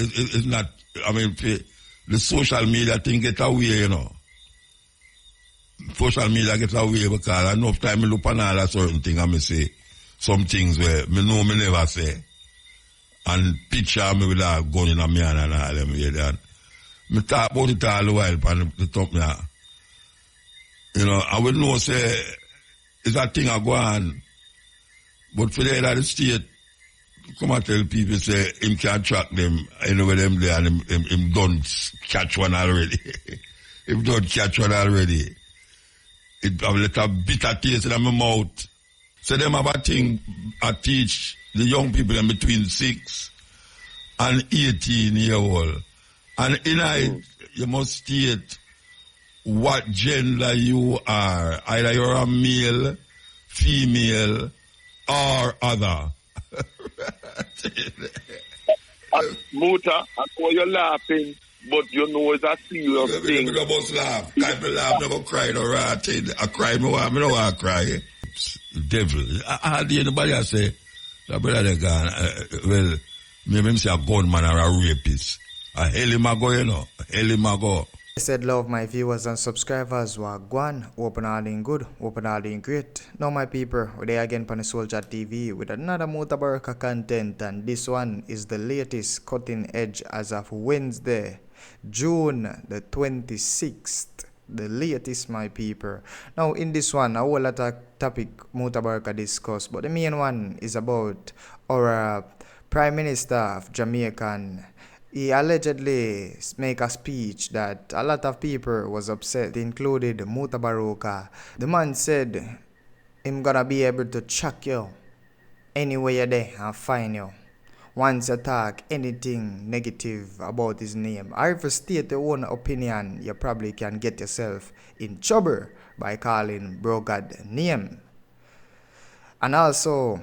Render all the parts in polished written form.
it's not, I mean, the social media thing get away, you know. Social media get away because enough time I look on all that certain thing and I say some things where me know me never say. And picture me with a gun in a me and all them way there. Me talk about it all the while on the top now. You know, I would know say it's a thing I go on. But for the head of the state, come and tell people say him can't track them anywhere them there and him don't catch one already. Him don't catch one already. It have a little bitter taste in my mouth. So them have a thing I teach the young people in between 6 and 18 years old. And in it, you must state what gender you are. Either you're a male, female, or other. Muta, I know you're laughing, but you know it's a serious thing. I don't laugh. Can't laugh, never cry no rat. I cry, I don't want to cry. Devil. I heard anybody say, the brother they gone, well, maybe say a gunman or a rapist. A hell him a go, you know. Hell him a go. I said love my viewers and subscribers were gone, open all in good, open all in great. Now my people, we're there again on the Soldier TV with another Mutabaruka content, and this one is the latest cutting edge as of Wednesday, June the 26th. The latest, my people. Now in this one, a whole lot of topic Mutabaruka discuss, but the main one is about our Prime Minister of Jamaica. He allegedly make a speech that a lot of people was upset, included Mutabaruka. The man said him gonna be able to track you anywhere you're there and find you. Once you talk anything negative about his name, or if you state your own opinion, you probably can get yourself in trouble by calling bro God name. And also,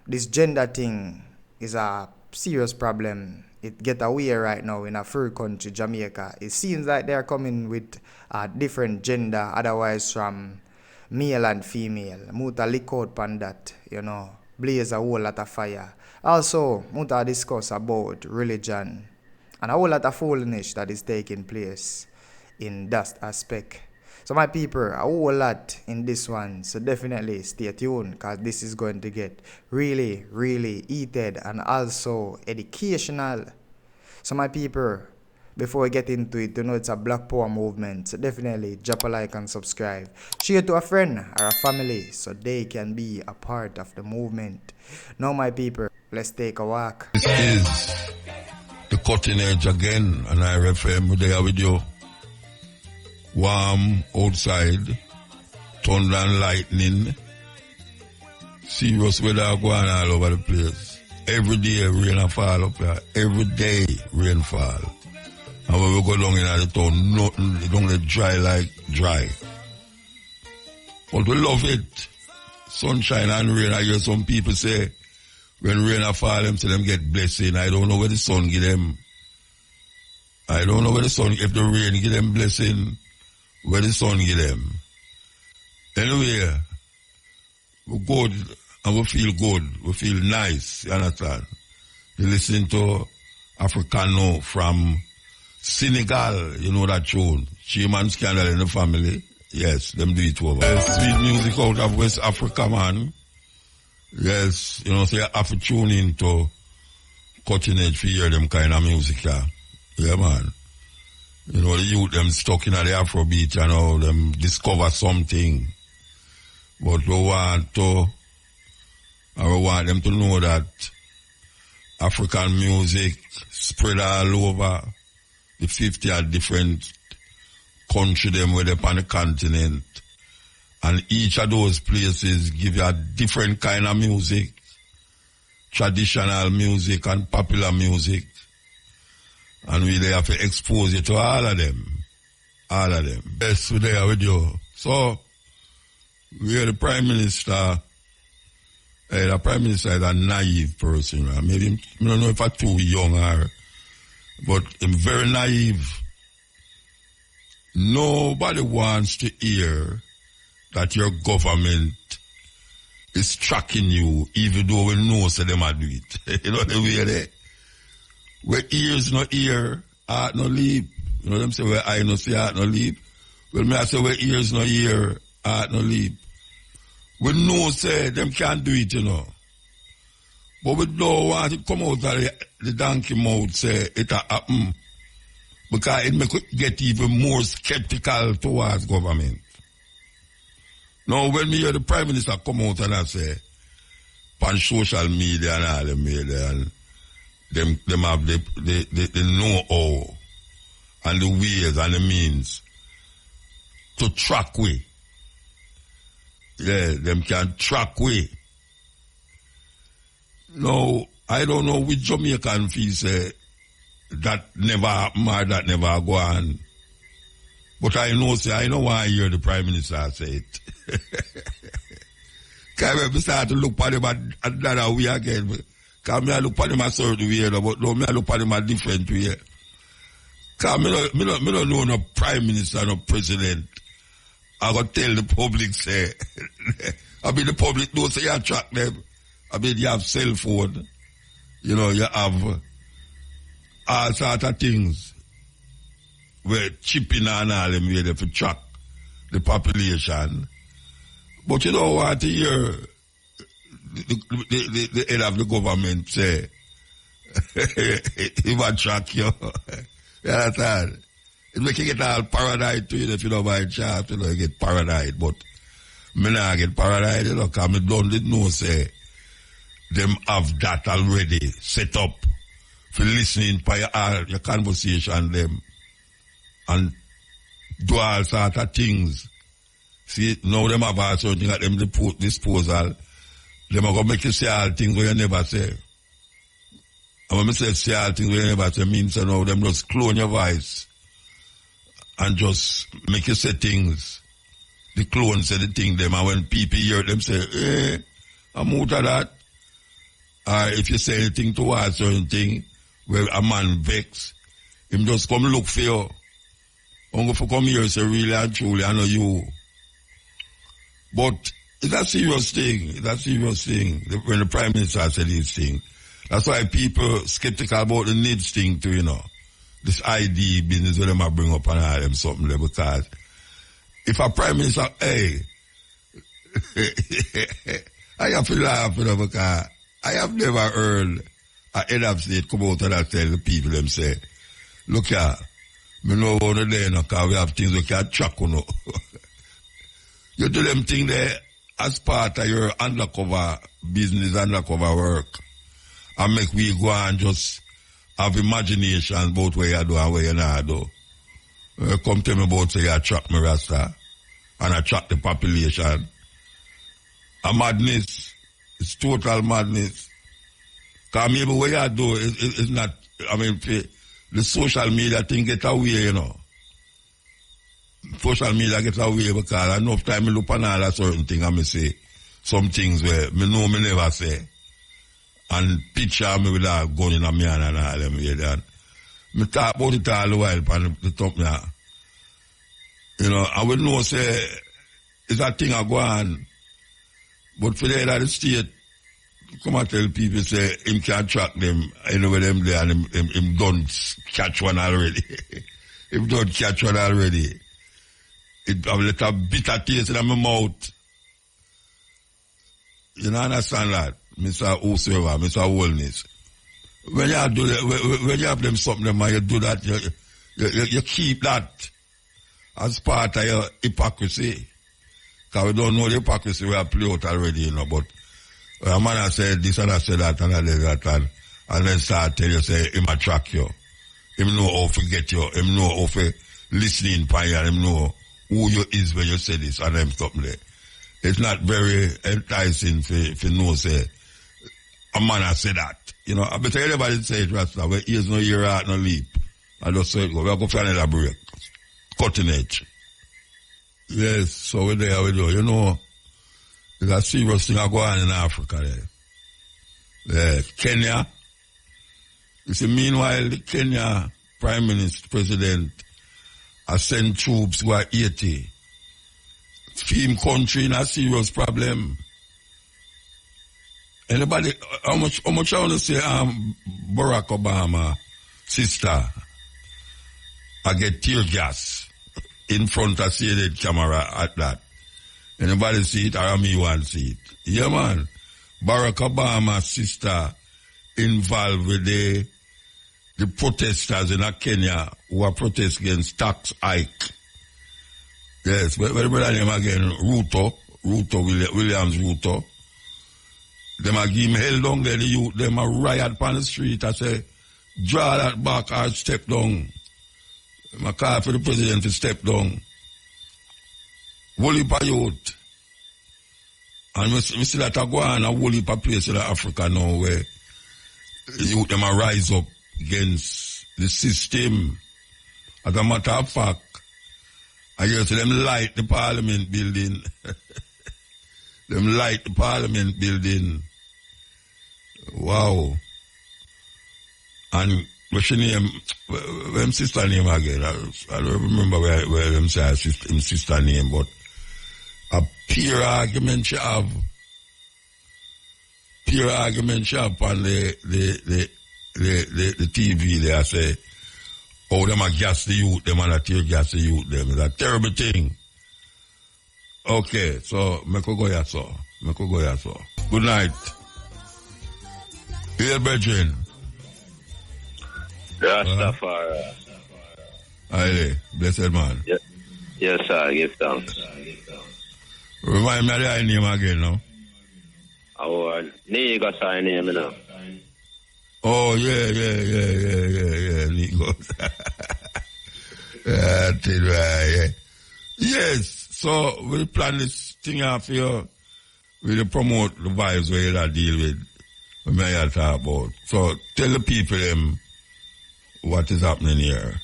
this gender thing is a serious problem. It get away right now in a free country, Jamaica. It seems like they're coming with a different gender, otherwise from male and female. Muta lick out on that, you know, blaze a whole lot of fire. Also, Muta discuss about religion and a whole lot of foolishness that is taking place in that aspect. So my people, a whole lot in this one, so definitely stay tuned because this is going to get really, really heated and also educational. So my people, before we get into it, you know it's a Black Power movement, so definitely drop a like and subscribe. Share to a friend or a family so they can be a part of the movement. Now my people, let's take a walk. This is the cutting edge again, and I refer me there with you. Warm outside, thunder and lightning, serious weather going all over the place. Every day rain and fall up here. Every day rain fall. And when we go down in the town, nothing, it only dry like dry. But we love it. Sunshine and rain. I hear some people say, when rain and fall, them say them get blessing. I don't know where the sun give them. I don't know where the sun, if the rain give them blessing, where the sun give them. Anyway, we good and we feel good. We feel nice, you understand? You listen to Africano from Senegal, you know that tune. Chairman Scandal in the Family. Yes, them do it over. Sweet music out of West Africa, man. Yes, you know, so you have to tune into cutting edge to hear them kind of music, yeah. Yeah, man. You know, the youth them stuck in the Afrobeat, you know, them discover something. But we want them to know that African music spread all over the 50 different countries them where they're on the continent. And each of those places give you a different kind of music, traditional music and popular music. And we there have to expose you to all of them. All of them. Yes, we're there with you. So, we are the Prime Minister. The Prime Minister is a naive person. Right? Maybe, I don't know if I'm too young but I'm very naive. Nobody wants to hear that your government is tracking you, even though we know so them are do it. You know the way they. Where ears no ear, heart no leap. You know them say where eye no see, heart no leap. Well, me I say where ears no ear, heart no leap. We know say them can't do it, you know. But we don't want it come out of the donkey mouth say it a happen. Because it make it get even more skeptical towards government. Now when me hear the Prime Minister come out and I say on social media and all the media and them have the know-how and the ways and the means to track we. Yeah, them can track we. Now, I don't know which Jamaican feel say that never happened or that never go on. But I know why I hear the Prime Minister say it. Because I start to look at him another way again. Because I look at him a certain way, but no, I look at him a different way. Because I don't know no Prime Minister, no President. I got to tell the public, say, I mean, the public don't say you track them. I mean, you have cell phone. You know, you have all sorts of things where chipping and all them way to track the population. But you don't want to hear the head of the government say, he will track you. You understand? It make you get all paranoid to you if you don't buy a chart, you know, you get paranoid. But me not get paranoid, you know, because me don't know say them have that already set up for listening to your conversation them and do all sorts of things. See, now them have all sorts of things at them disposal. Them are going to make you say all things where you never say. And when I say all things where you never say, means you know, them just clone your voice and just make you say things. The clone say the thing them, and when people hear them say, I'm out of that. Or if you say anything towards certain thing, where a man vex, him just come look for you. I'm going to come here and say, really and truly, I know you. But it's a serious thing. It's a serious thing. When the Prime Minister said this thing. That's why people skeptical about the needs thing too, you know. This ID business where them bring up and all them something there, because if a Prime Minister, hey, I have to laugh, you know, because I have never heard a head of state come out and tell the people them say, look here, me know how to do no, because we have things we can't track, you know. You do them things there as part of your undercover business, undercover work, and make we go and just have imagination about where you do and where you not do. Come tell me about say you attract me Rasta and attract the population. A madness. It's total madness. Because maybe what you do is not, I mean, the social media thing get away, you know. Social media get away because enough time I look on all that certain thing and I say some things where me know me never say. And picture me with a gun in a me and all them way then. Me talk about it all the while on the top now. You know, I will know say it's a thing I go on. But for the head of the state, come and tell people say him can't track them, you know where them there and him don't catch one already. Him don't catch one already. It have a little bitter taste in my mouth. You know, understand that? Mr. O'Server, Mr. Holness. When you do that, when you have them something, you do that, you keep that as part of your hypocrisy. Because we don't know the hypocrisy we have played out already, you know, but a man has said this and I said that and I did that and then start tell you, say, him attract you. Him know how to get you. Him know how to listening by you. Him know who you is when you say this and them something there. It's not very enticing for know, say, a man has said that. You know, I bet everybody say it, Rasta, where ears no ear, heart no leap. I just say it go. We'll go for another break. Cutting edge. Yes, so we're there, we do. You know, there's a serious thing going on in Africa there. Kenya. You see, meanwhile, the Kenya Prime Minister, President, has sent troops who are 80. Film country in a serious problem. Anybody, how much I want to say, Barack Obama sister, I get tear gas in front of CNN camera at that. Anybody see it or me want see it? Yeah, man. Barack Obama's sister involved with the protesters in Kenya who are protesting against tax hike. Yes, what the brother name again? Williams Ruto. Them a give him hell down there, the youth, them a riot on the street. I say, draw that back or step down. I call for the president to step down. Whole heap of youth. And we see that I go on a whole heap of place in Africa now where the youth them a rise up against the system. As a matter of fact, I hear see them light the parliament building. Them light the parliament building. Wow. And what's your name? What's sister name again? I don't remember where them say his sister name, but a pure argument she have. Pure argument she have on the TV there. I say, oh, them a gas the youth, them and a tear gas the youth, them. It's a terrible thing. Okay, so, me could go here, so. Good night. Here, brethren. Rastafari. Aye, blessed man. Yes, sir, give thanks. Remind me of the name again, no? Our nigga sign name, you know. Oh, yeah, Nico. Yeah. Yes, so we'll plan this thing out for you. We'll promote the vibes where you'll deal with. We may talk about. So tell the people what is happening here.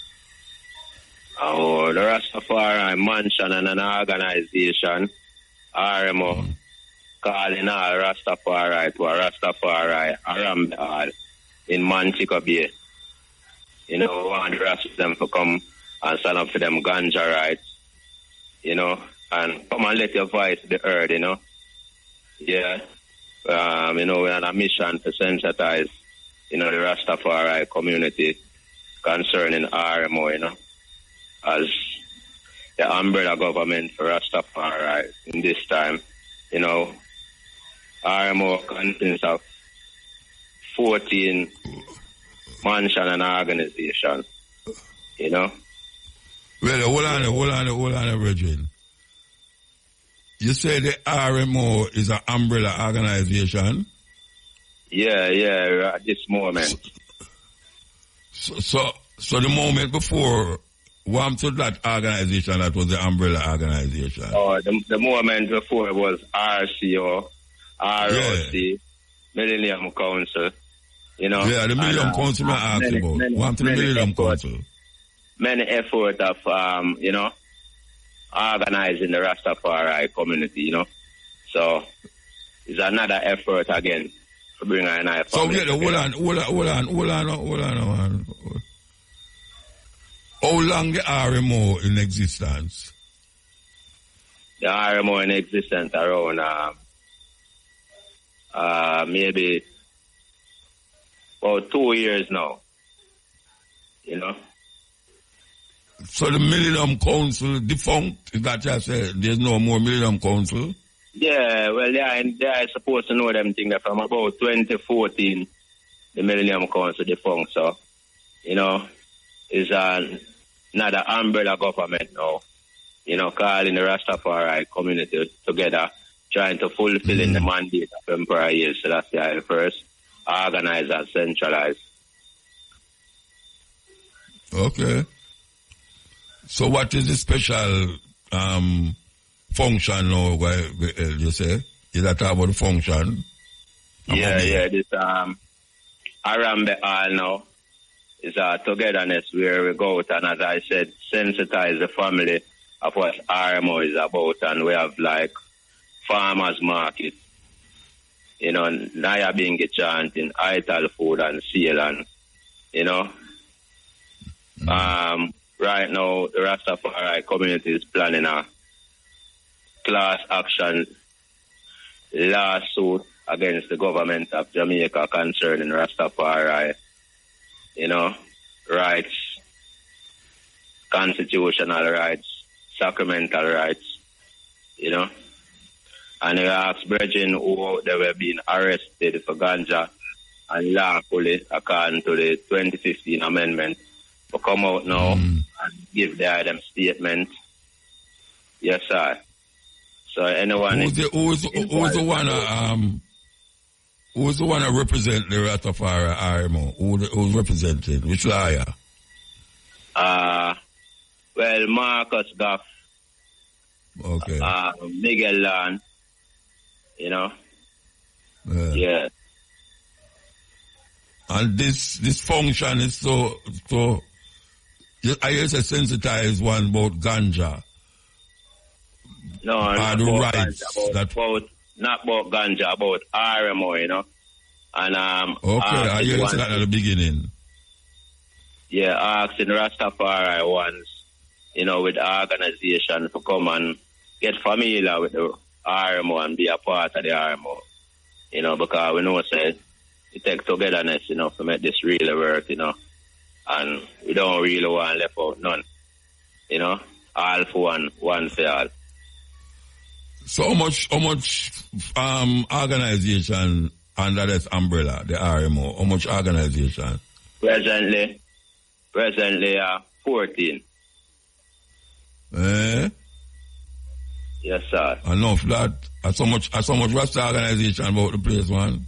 Oh, the Rastafari Mansion and an organization, RMO, calling all Rastafari to a Rastafari around all in Manchico Bay. You know, we want the rest of them to come and stand up for them ganja rights, you know, and come and let your voice be heard, you know. Yeah. You know, we're on a mission to sensitize, you know, the Rastafari community concerning RMO, you know, as the umbrella government for Rastafari in this time. You know, RMO consists of 14 mansion and organization, you know. Well, hold on, Virgin. You say the RMO is an umbrella organization? Yeah, at this moment. So the moment before, what to that organization that was the umbrella organization? Oh, the moment before was RCO, ROC, Millennium Council, you know. Yeah, the Millennium Council I asked about. What to the Millennium Council? Many effort of, you know, organizing the Rastafari community, you know. So, it's another effort again to bring an eye. So, hold on. How long the RMO in existence? The RMO in existence around, maybe about 2 years now, you know. So the Millennium Council defunct? Is that just there's no more Millennium Council? Yeah, well, they are supposed to know them things from about 2014, the Millennium Council defunct. So, you know, it's another umbrella government now, you know, calling the Rastafari community together, trying to fulfill in the mandate of Emperor Years. So that's the first, organize and centralize. Okay. So what is the special function now, you say? Is that about the function? Yeah, this Arambe All now is a togetherness where we go out and, as I said, sensitize the family of what RMO is about, and we have like farmers market, you know, Naya Bingi chanting, Ital food and sale, and, you know, right now, the Rastafari community is planning a class action lawsuit against the government of Jamaica concerning Rastafari, you know. rights, constitutional rights, sacramental rights, you know. And we asked brethren who they were being arrested for ganja and lawfully according to the 2015 amendment to come out now and give them statement. Yes, sir. So anyone who's the one that represent the Rastafari RMO? Who's representing? Which lawyer? Well, Marcus Goff. Okay. Miguel Lan. You know? Yeah. And this function is so I guess a sensitized one about ganja. No, not about ganja, not about ganja, about RMO, you know. And okay, I hear that at the beginning. Yeah, asking Rastafari once, you know, with the organization to come and get familiar with the RMO and be a part of the RMO. You know, because we know it takes togetherness, you know, to make this really work, you know. And we don't really want to left out none. You know, all for one for all. So how much organization under this umbrella, the RMO, how much organization? Presently 14. Eh? Yes, sir. Enough that. So much Rasta organization about the place, man.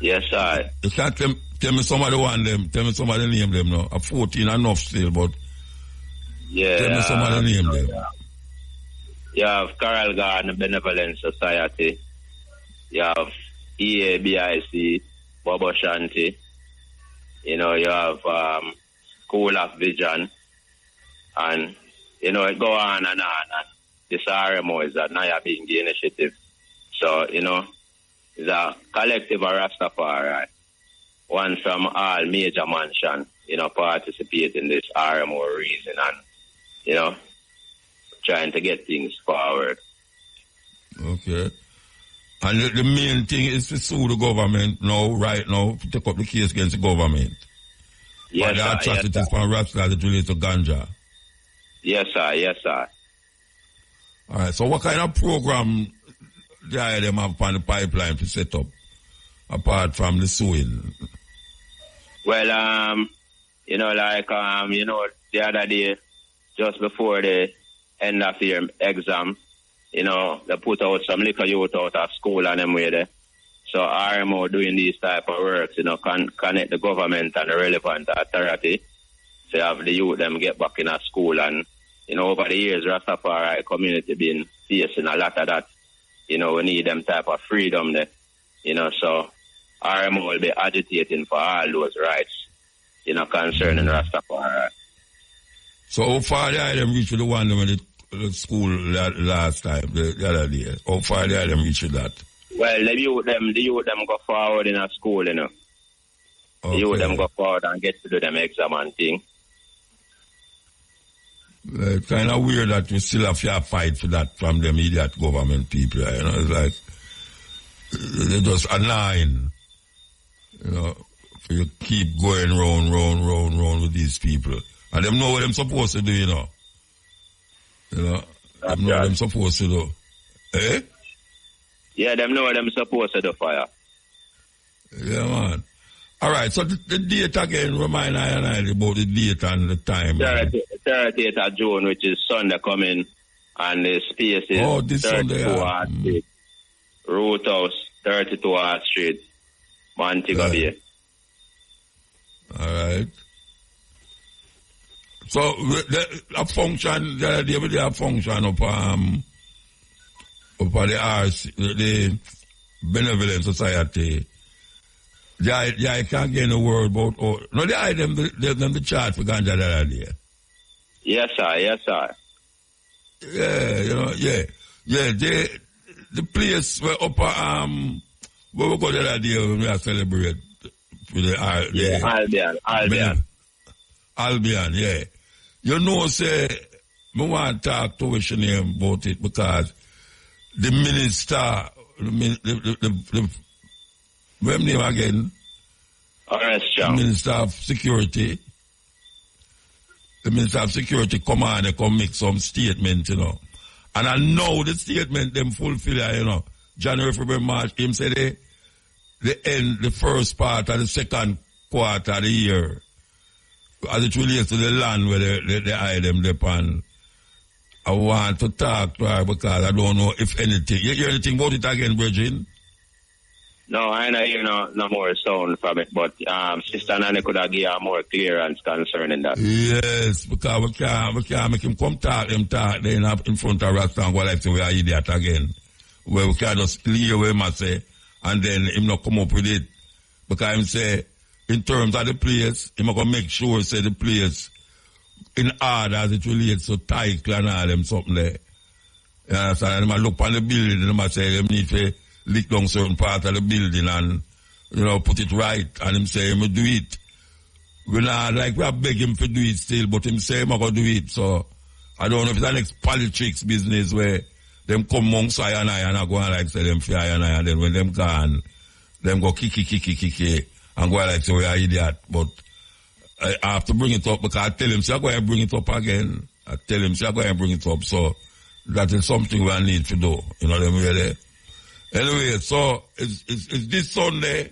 Yes, sir. You can't tell me some of the one them. Tell me some of the name them now. 14 enough still, but yeah. Tell me some of the name them. You have Carol Garden Benevolent Society. You have EABIC, Bobo Shanti. You know, you have School of Vision. And, you know, it go on and on. And this RMO is a Naya being the initiative. So, you know, it's a collective of Rastafari. One from all major mansion, you know, participate in this RMO reason and, you know, trying to get things forward. Okay. And the main thing is to sue the government now, right now, to take up the case against the government. Yes, but the sir. atrocities from Rasta that relate to ganja. Yes, sir. Yes, sir. All right. So what kind of program do them have on the pipeline to set up, apart from the suing? Well, you know, like, you know, the other day, just before the end of year exam, you know, they put out some liquor youth out of school and them way there. So RMO doing these type of works, you know, connect the government and the relevant authority to have the youth them get back in a school. And, you know, over the years, Rastafari community been facing a lot of that. You know, we need them type of freedom there. You know, so RMO will be agitating for all those rights, you know, concerning Rastafari. So how far did them reach with the one in the school last time, the other day? How far did them reach with that? Well, the youth them go forward in a school, you know. Okay. The youth them go forward and get to do them exam and thing. It's kind of weird that we still have to fight for that from them idiot government people, you know. It's like, they're just annoying, you know, for you keep going round with these people. And them know what them supposed to do, you know. You know, them know what them supposed to do. Eh? Yeah, them know what them supposed to do, fire. Yeah, man. All right, so the date again, remind I about the date and the time. 30th of June, which is Sunday coming, and the space is this 32 Hart Street, Root House, 32 Hart Street, Montego Bay. All right. So, a function, they have function up the RC, the Benevolent Society. I can't get a word about, no, they had them the chart for ganja the other day. Yes, sir, yes, sir. Yeah, you know, yeah. Yeah, the place where where we go the other day when we celebrate with Albion, yeah. You know, say, I want to talk to what's your name about it because the minister, the name again? Arrest the John. Minister of Security. The Minister of Security come on and come make some statement, you know. And I know the statement them fulfill, you know. January, February, March, him say the first part of the second quarter of the year, as it relates to the land where they hide them upon. I want to talk to her because I don't know if anything. You hear anything about it again, Virgin? No, I don't hear no more sound from it, but Sister Nanny could have given more clearance concerning that. Yes, because we can't make him come talk then in front of Rasta and go like say we are idiot again. Where we can't just leave away him and say, and then him not come up with it. Because him say, in terms of the place, him going to make sure say the place in order as it relates to title and all them something there. You understand? And him look on the building and him say, him need to lick down certain part of the building and, you know, put it right. And him say, him will do it. We not like, we are begging him to do it still, but him say, him going to do it. So, I don't know if it's the next politics business where them come amongst I and go and like say them for I and then when them gone, them go kiki and go like say we are idiot. But I have to bring it up because I tell him, say I go and bring it up again. I tell him, say I go and bring it up. So that is something we need to do. You know them really. Anyway, so it's this Sunday,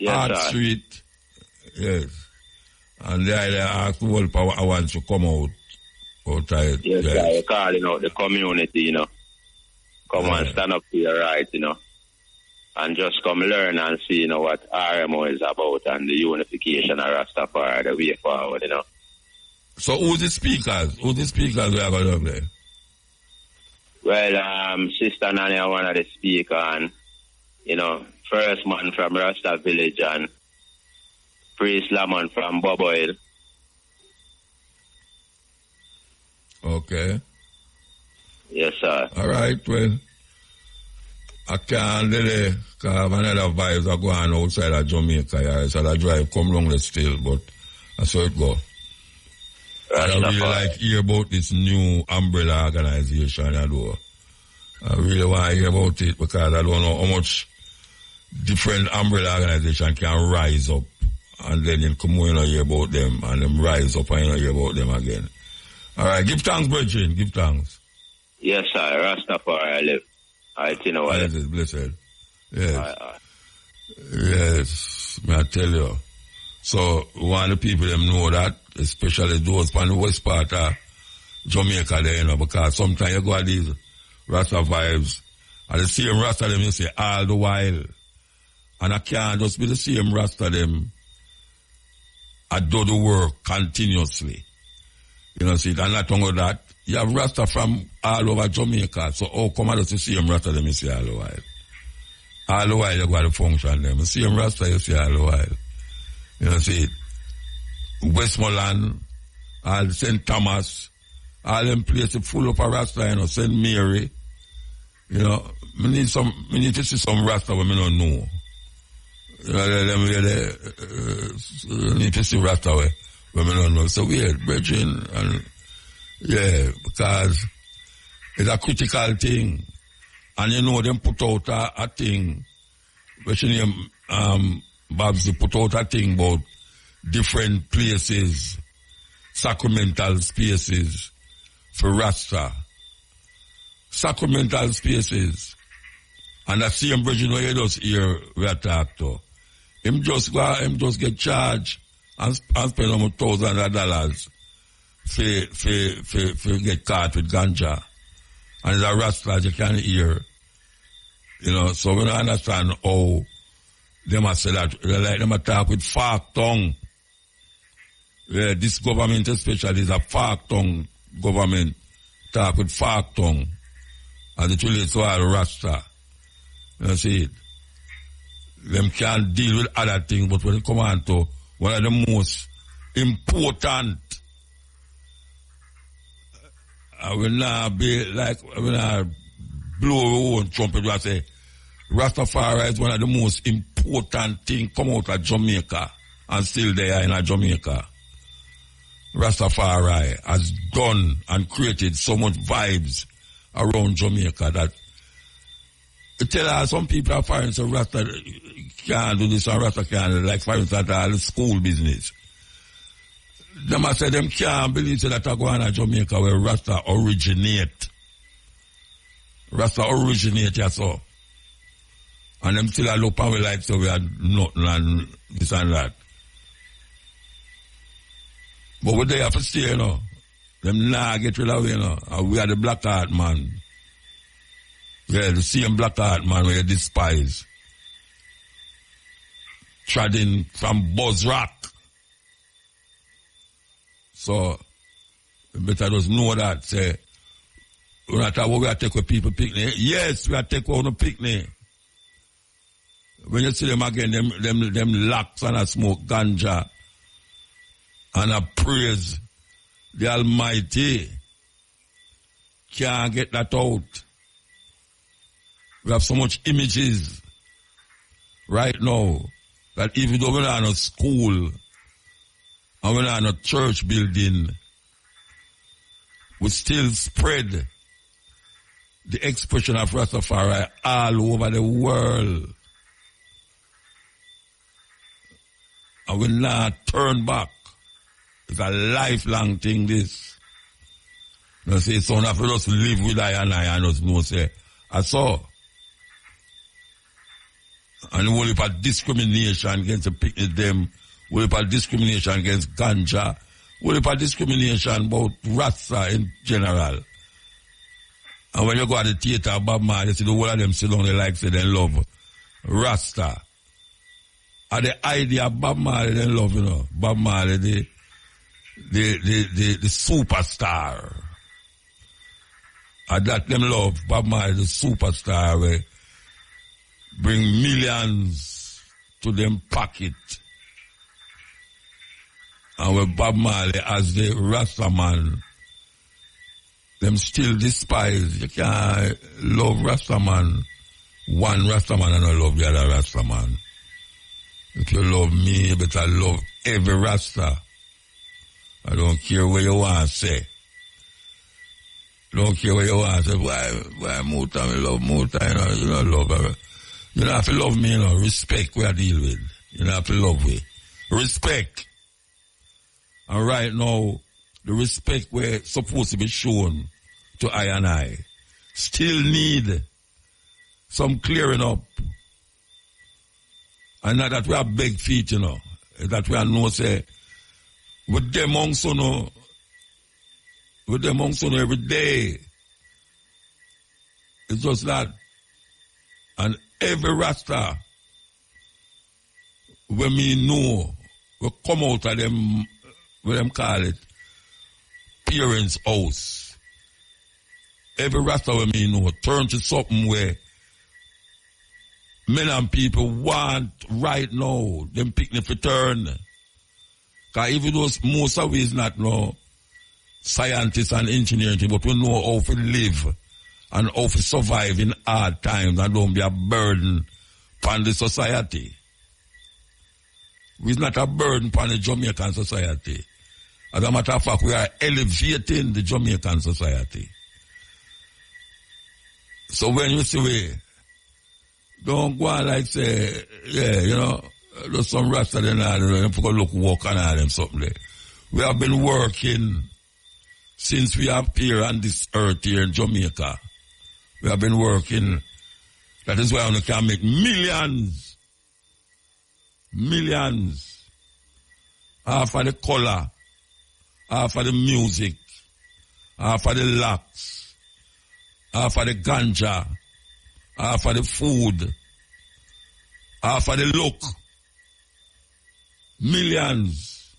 Art Street. Yes. And they ask the whole power I want to come out. Yes, you're calling out the community, you know. Come and stand up for your right, you know. And just come learn and see, you know, what RMO is about and the unification of Rastafari, the way forward, you know. So who's the speakers? Who's the speakers we are going to play? Well, Sister Nanny are one of the speakers and, you know, first man from Rasta Village and Priest Lamont from Boboil. Okay. Yes, sir. All right, well, I can't delay because another vibes are going outside of Jamaica. Yeah. So I drive come long still, but that's how it go. I don't really like hear about this new umbrella organization. I really want to hear about it because I don't know how much different umbrella organization can rise up and then you come and hear about them and then rise up and hear about them again. All right, give thanks, brethren. Give thanks. Yes, sir. Rastafari, I live. I think know what. Yes, it's blessed. Yes. Yes, may I tell you. So, one of the people them know that, especially those from the west part of Jamaica there, you know, because sometimes you go at these Rasta vibes, and the same Rasta them you say all the while. And I can't just be the same Rasta them. I do the work continuously. You know, see, and not only that, you have Rasta from all over Jamaica, so how come I just see them Rasta them you see all the while? All the while you got to function them. You see them Rasta you see all the while. You know, see, Westmoreland, all St. Thomas, all them places full of a Rasta, you know, St. Mary, you know, me need to see some Rasta but me don't know. You know, need to see Rasta where me don't know. So weird, brethren, and yeah, because it's a critical thing. And you know, them put out a thing, which name, Babsy put out a thing about different places, sacramental spaces for Rasta. Sacramental spaces. And that same brethren where you just hear we are talk to. Him just get charged and spend almost $1,000 for get caught with ganja. And it's a Rasta you can hear. You know, so we don't understand how they must say that, like them talk with fork tongue. Yeah, this government especially is a fork tongue government. Talk with fork tongue. And it relates to all Rasta. You see it? Them can't deal with other things, but when it comes on to one of the most important, I will not be like, I will not blow our own trumpet. I say, Rastafari is one of the most important things come out of Jamaica and still there in Jamaica. Rastafari has done and created so much vibes around Jamaica that tell her some people are foreign, so Rasta can't do this and Rasta can't do, like for instance, all the school business. Them I say them can't believe that I go on to Jamaica where Rasta originate. Rasta originate, yeah, so. And them still look and we like so we are nothing and this and that. But what they have to stay, you know. Them nah get rid of, you know. And we are the black heart man. Yeah, the same black heart man where you despise. Treading from Buzz Rock. So, you better just know that, say, when I talk about we are take with people picnic, yes, we are take on a picnic. When you see them again, them locks and a smoke ganja and a praise the Almighty, can't get that out. We have so much images right now that even though we're not in a school and we're not in a church building, we still spread the expression of Rastafari all over the world. And we not turn back. It's a lifelong thing, this. You know, say, son, if you just live with I and just know, say, I saw. And the whole heap of discrimination against the picnic them, whole heap of discrimination against ganja, whole heap of discrimination about Rasta in general. And when you go to the theater, Bob Marley, you see the whole of them sit down, they like, say, they love Rasta. And the idea of Bob Marley, they love, you know, Bob Marley, the superstar. And that them love Bob Marley, the superstar, where bring millions to them pocket. And where Bob Marley as the Rasta man, them still despise. You can't love Rasta man, one Rasta man and not love the other Rasta man. If you love me, you better love every Rasta. I don't care what you want to say. Don't care what you want to say. Why Muta? I love Muta, you know. You don't love her. You don't have to love me, you know. Respect what I deal with. You don't have to love me. Respect. And right now, the respect we're supposed to be shown to I and I still need some clearing up. And not that we are big feet, you know. That we are no say, with them monks, you know, every day. It's just that. And every Rasta, when me know, we come out of them, what them call it, parents' house. Every Rasta when me know, turn to something where men and people want right now, them picnic for turn. Because even though most of it is not no scientists and engineering, but we know how to live and how to survive in hard times and don't be a burden upon the society. We're not a burden upon the Jamaican society. As a matter of fact, we are elevating the Jamaican society. So when you see we don't go on like say, yeah, you know, there's some Rasta then and go look walk and all them something there. We have been working since we are here on this earth here in Jamaica. We have been working. That is why we can make millions. Millions. Half of the color, half of the music, half of the locks, half of the ganja, half of the food, half of the look. Millions.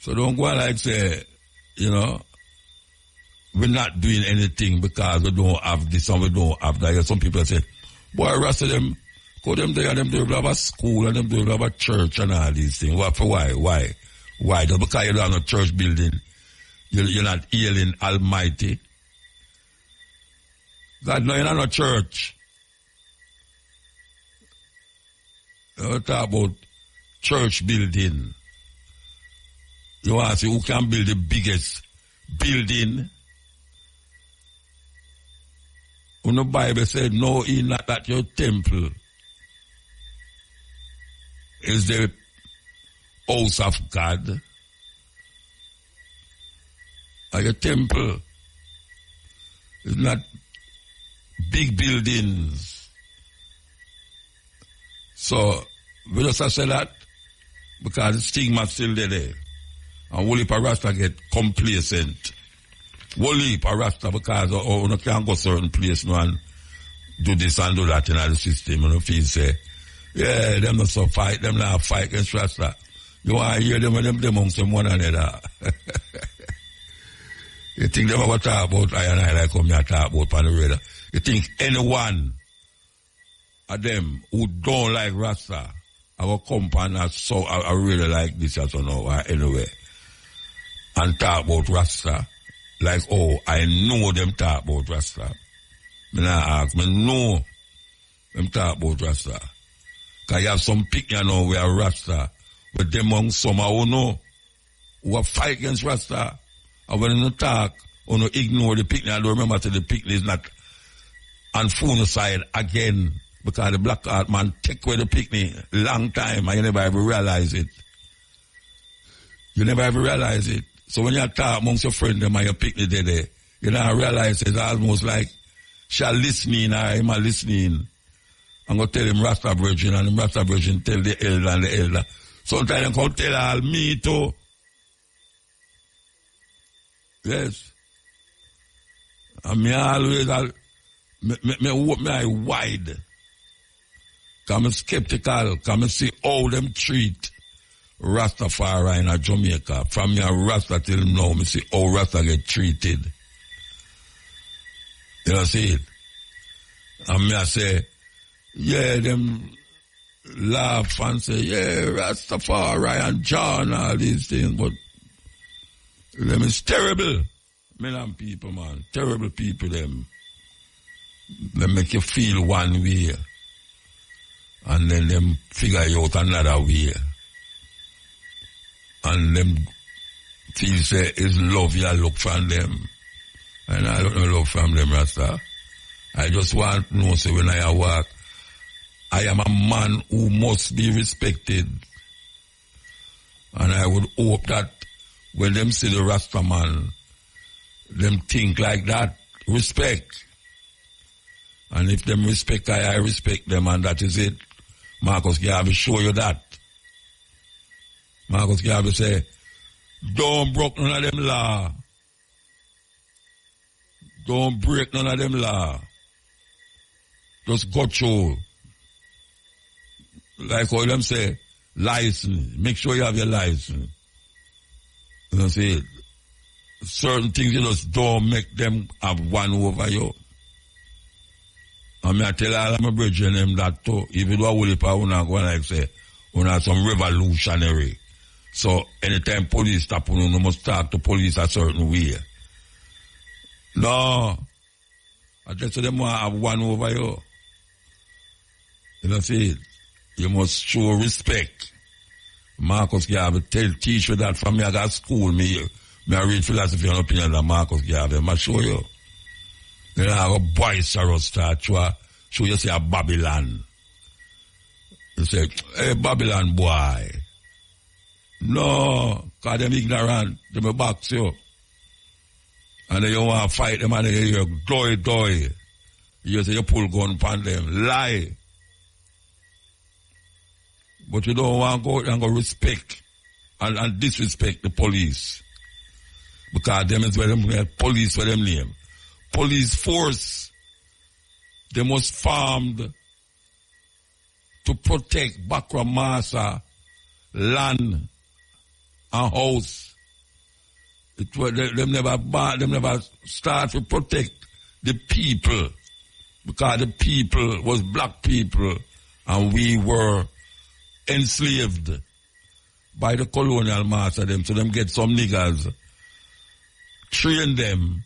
So don't go like say, you know, we're not doing anything because we don't have this and we don't have that. Some people say, boy, Rasta them, go them there and them do have a school and them do have a church and all these things. What for why? Why? Just because you don't have a church building, you're not healing Almighty. God, no, you're not a church. You talk about church building. You want to see who can build the biggest building? When the Bible said, no, ye not that your temple is the house of God. Or your temple is not big buildings. So, we just say that because the stigma still there. And whole heap of Rasta get complacent. Whole heap of Rasta because you can't go certain place now and do this and do that in the system. You feel say, yeah, them not so fight, them not fight against Rasta. You want to hear them when them amongst them one another. You think them ever talk about I and I like come here talk about on the radar. You think anyone of them who don't like Rasta I will come and so I really like this as well now, anyway. And talk about Rasta. Like, oh, I know them talk about Rasta. Me not ask, me know them talk about Rasta. Because you have some picture now where Rasta, but them among some who know, who are fight against Rasta. And when you talk, you ignore the picture, I don't remember that the picture is not on phone side again. Because the black art man take away the picnic long time and you never ever realize it. You never ever realize it. So when you talk amongst your friends them and your picnic there, you don't realize it's almost like she listening or him a listening. I'm going to tell him Rasta Virgin and the Rasta Virgin tell the elder and the elder. Sometimes they come tell all me too. Yes. And me always, me open my eye wide. Because I'm skeptical, because I see how them treat Rastafari in Jamaica. From me a Rasta till now, I see how Rasta get treated. You know see it? And me I say, yeah, them laugh and say, yeah, Rastafari and John, all these things, but them is terrible. Men and people, man. Terrible people, them. They make you feel one way. And then them figure you out another way. And them feel say it's love you look from them. And I don't know love from them, Rasta. I just want to know, so when I walk, I am a man who must be respected. And I would hope that when them see the Rasta man, them think like that, respect. And if them respect I respect them, and that is it. Marcus Garvey show you that. Marcus Garvey say, don't break none of them law. Don't break none of them law. Just go through. Like how them say, license. Make sure you have your license. You know, see, certain things you just don't make them have one over you. And I tell all of my brethren them that too. Even though I will if I wanna go like say, wanna some revolutionary. So anytime police stop you must talk to police a certain way. No. I just say them want to have one over you. You know see, you must show respect. Marcus Garvey teach you that from me I got school, me I read philosophy and opinion that Marcus Garvey. I show you. You know, I go boisterous start show you say a Babylon. You say, hey Babylon boy. No, cause them ignorant, them will box you. And then you want to fight them and then you doy. You say you pull gun upon them. Lie. But you don't want to go and go respect and disrespect the police. Because them is where them police for them name. Police force, they must formed to protect Bakra Masa land and house. It was them never start to protect the people, because the people was black people and we were enslaved by the colonial master them. So them get some niggas, train them,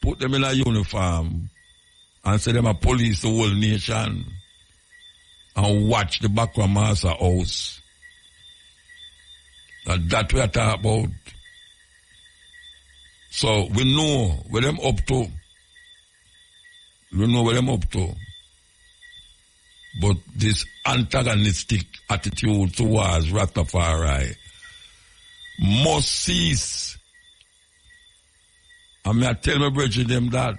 put them in a uniform, and say them a police the whole nation, and watch the Bakra Master house. And that we are talking about. So we know where them up to. You know what I'm up to. But this antagonistic attitude towards Rastafari must cease. And I tell my brethren them that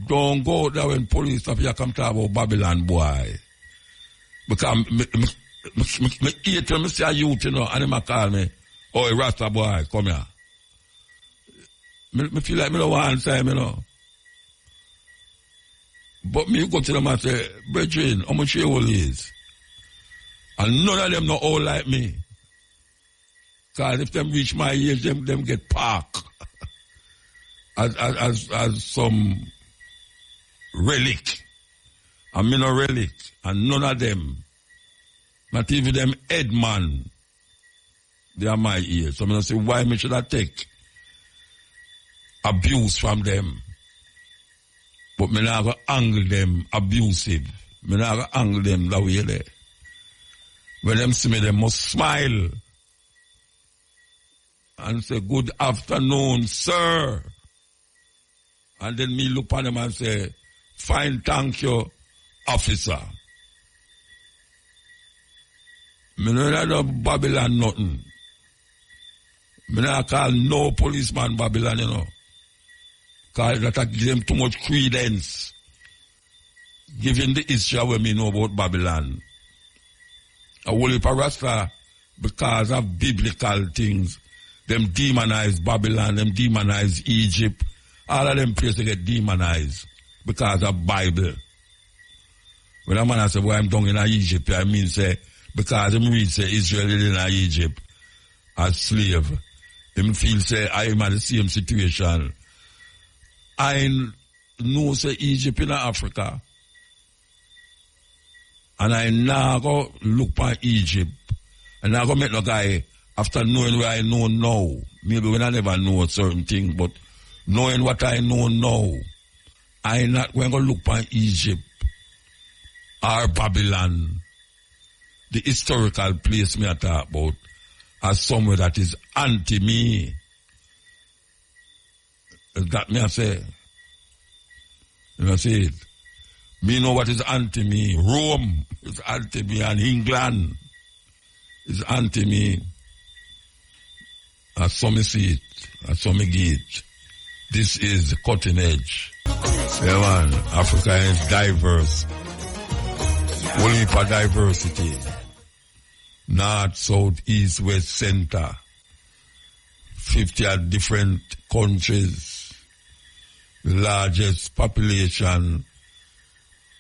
don't go there when police stuff here come talk about Babylon boy. Because me hate when me see a youth, you know, and they call me, oh, Rasta boy, come here. Me feel like me don't want to say, you know. But me go to them and say, brethren, how much you all is? And none of them not all like me. Because if them reach my age, them get parked as some relic. And me no relic. And none of them, not even them head man, they are my ears. So I say, why me should I take abuse from them? But me not gonna angle them abusive. Me not gonna angle them that way there. When them see me, they must smile and say, good afternoon, sir. And then me look at them and say, fine, thank you, officer. Me no know Babylon nothing. Me not call no policeman Babylon, you know. Because that give them too much credence. Given the history of what me know about Babylon. A whole heap of Rasta, because of biblical things, them demonize Babylon, them demonize Egypt. All of them places get demonized because of Bible. When a man say, well, I'm down in Egypt, I mean, say, because him read, say, Israel is in Egypt as slave. Him feel, say, I am at the same situation. I know, say, Egypt in Africa. And I now go look at Egypt. And I go make no guy, after knowing what I know now, maybe when I never know a certain thing, but knowing what I know now, I not going to look at Egypt or Babylon, the historical place me I talk about, as somewhere that is anti-me. That me I say. You know, say it. Me know what is anti-me. Rome is anti-me, and England is anti-me. As some see it, as some get it. This is the cutting edge. Yeah, man. Africa is diverse. Only for diversity. North, south, east, west, center. 50 different countries. The largest population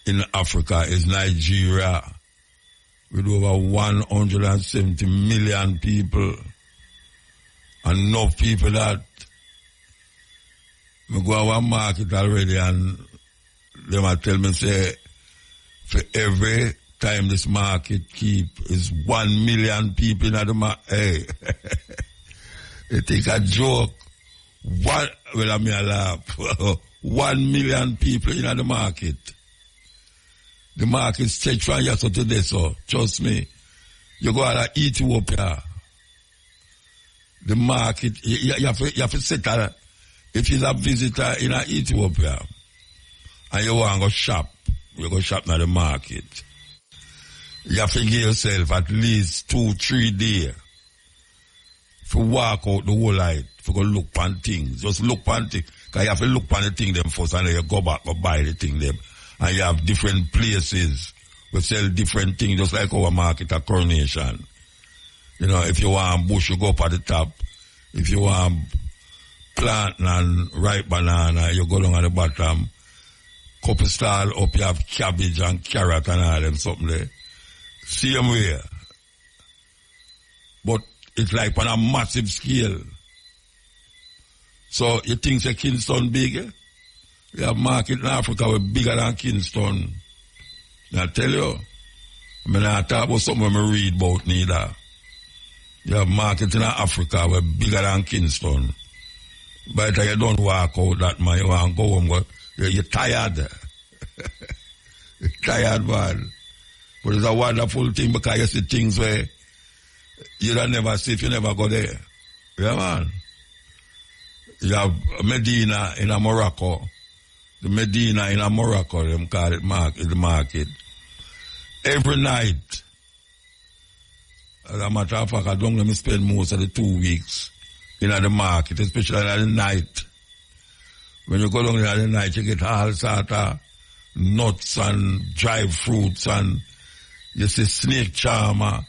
in Africa is Nigeria, with over 170 million people. And enough people that I go to one market already and they might tell me, say, for every time this market keep is 1 million people in the market. Hey, they think a joke. Well, I mean, I laugh. 1 million people in the market. The market stretch from here to today, so trust me. You go to Ethiopia. The market, you have to settle. If you're a visitor in Ethiopia and you want to go shop, you go shop at the market. You have to give yourself at least 2-3 days to walk out the whole light, to go look on things. Just look on things. Because you have to look on the thing them first and then you go back and buy the thing them. And you have different places we sell different things, just like our market at Coronation. You know, if you want bush, you go up at the top. If you want plant and ripe banana, you go down at the bottom. Couple stall up, you have cabbage and carrot and all them something there. Same way. But it's like on a massive scale. So you think say Kingston big, eh? You have market in Africa we're bigger than Kingston. I tell you. I mean, I talk about something I read about neither. You have market in Africa we're bigger than Kingston. By the time you don't walk out that man, you want to go home, you're tired. You're tired, man. But it's a wonderful thing because you see things where you don't never see if you never go there. Yeah, man. You have Medina in Morocco. the Medina in Morocco, them call it the market. Every night, as a matter of fact, I don't let me spend most of the 2 weeks in the market, especially at the night. When you go down there at the night, you get all sort of nuts and dry fruits, and you see snake charmer,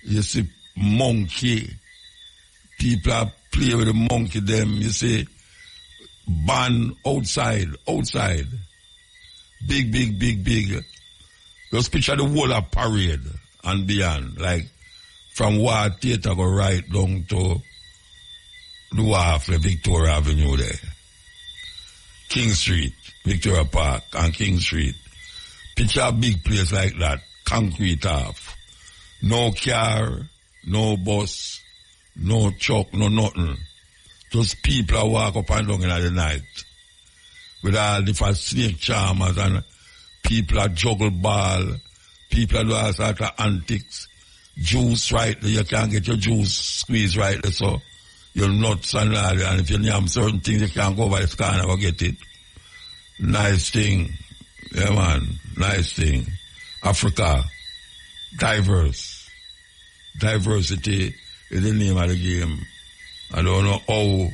you see monkey. People are play with the monkey them, you see band outside. Big. Just picture the whole of parade and beyond, like from War Theatre go right down to the wharf, the Victoria Avenue there. King Street, Victoria Park and King Street. Picture a big place like that, concrete off. No car, no bus, no truck, no nothing. Just people are walk up and down in the night. With all different snake charmers and people are juggle ball. People are do all sort of antics. Juice right there, you can't get your juice squeezed right there, so your nuts and all that. And if you name certain things, you can't go by the scan and get it. Nice thing. Yeah, man. Nice thing. Africa. Diverse. Diversity is the name of the game. I don't know how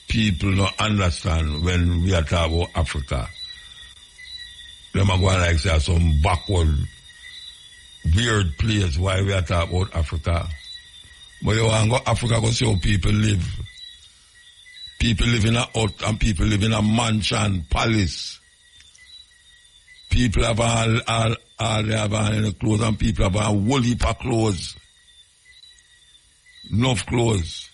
people don't understand when we are talking about Africa. Them are going like say some backward, weird place why we are talking about Africa. But you want to go Africa go see how people live. People live in a hut and people live in a mansion, palace. People have all they have on in the clothes and people have a whole heap of clothes. Enough clothes.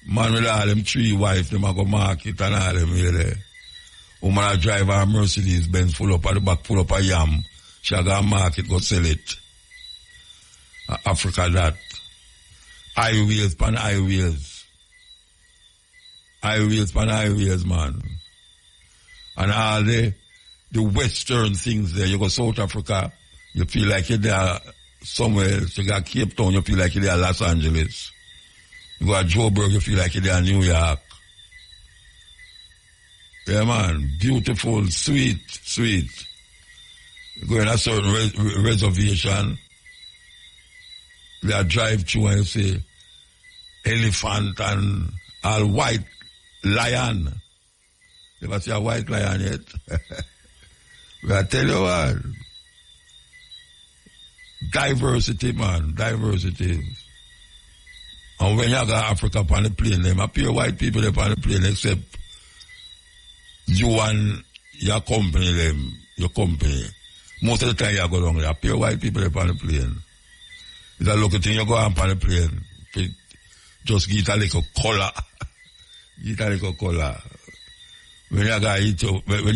Man with all them 3 wives, them a go market and all them there. Woman a drive a Mercedes Benz full up at the back, full up a yam. She a go market, go sell it. Africa that. Highways pan highways. Highways pan highways, man. And all the western things there. You go South Africa, you feel like you're there somewhere else. You got Cape Town, you feel like you're there Los Angeles. You go to Joburg, you feel like you're there New York. Yeah, man. Beautiful, sweet. You go in a certain reservation, they drive through and you see elephant and all white lion. You ever see a white lion yet? I tell you what. Diversity, man. Diversity. And when you go to Africa upon the plane, them appear white people upon the plane except you and your company. Most of the time you go down there, appear white people upon the plane. It's a lucky thing you go on the plane. Just get a little color. When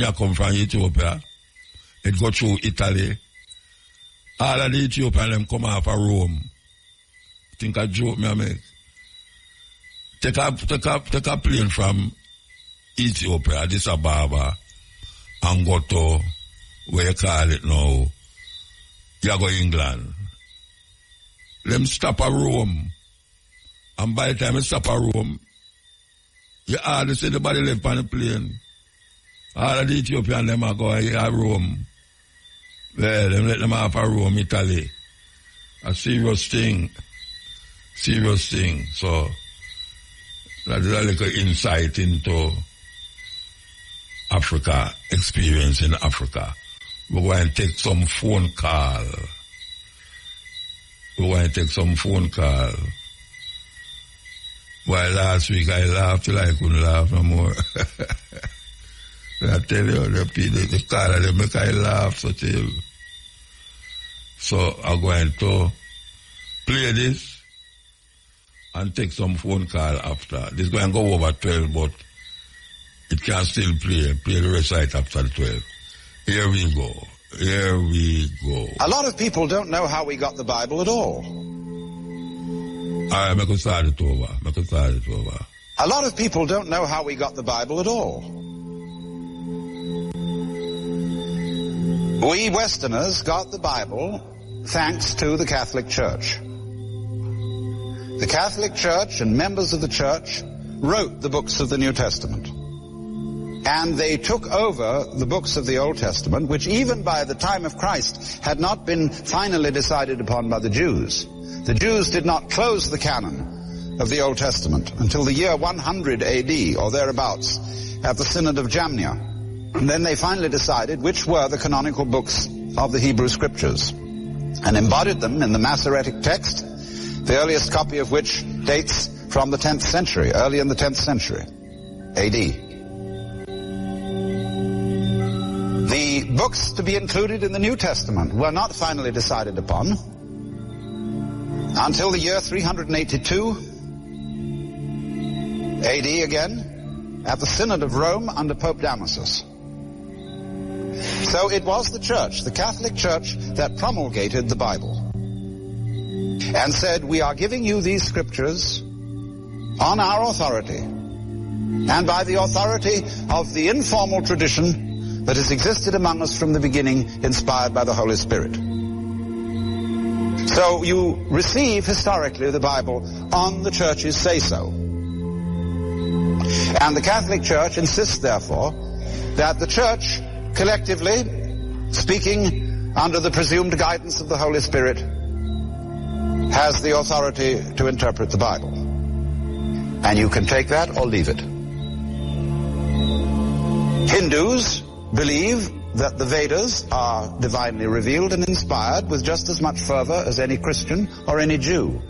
you come from Ethiopia, it go through Italy. All of the Ethiopians them come off of Rome. Think a joke me I make. Take a plane from Ethiopia, Addis Ababa, and go to where you call it now. You go England. Them stop at Rome. And by the time you stop at Rome, you hardly see nobody left on the plane. All of the Ethiopians them are going at Rome. Yeah, them let them off at Rome, Italy. A serious thing. So, that is a little insight into Africa, experience in Africa. We're going to take some phone call. Well, last week I laughed till I couldn't laugh no more. I tell you, the caller, they make I laugh so till. So I'm going to play this and take some phone call after. This is going to go over 12, but it can still play the rest right after 12. Here we go. A lot of people don't know how we got the Bible at all. All right, make us start it over. A lot of people don't know how we got the Bible at all. We Westerners got the Bible thanks to the Catholic Church. The Catholic Church and members of the Church wrote the books of the New Testament. and they took over the books of the Old Testament, which even by the time of Christ had not been finally decided upon by the Jews. The Jews did not close the canon of the Old Testament until the year 100 AD or thereabouts at the Synod of Jamnia. And then they finally decided which were the canonical books of the Hebrew Scriptures and embodied them in the Masoretic text, the earliest copy of which dates from the 10th century, early in the 10th century AD. The books to be included in the New Testament were not finally decided upon until the year 382 AD again, at the Synod of Rome under Pope Damasus. So it was the Church, the Catholic Church, that promulgated the Bible and said, we are giving you these scriptures on our authority and by the authority of the informal tradition that has existed among us from the beginning, inspired by the Holy Spirit. So you receive historically the Bible on the Church's say-so. And the Catholic Church insists, therefore, that the Church, collectively, speaking under the presumed guidance of the Holy Spirit, has the authority to interpret the Bible. And you can take that or leave it. Hindus believe that the Vedas are divinely revealed and inspired with just as much fervor as any Christian or any Jew.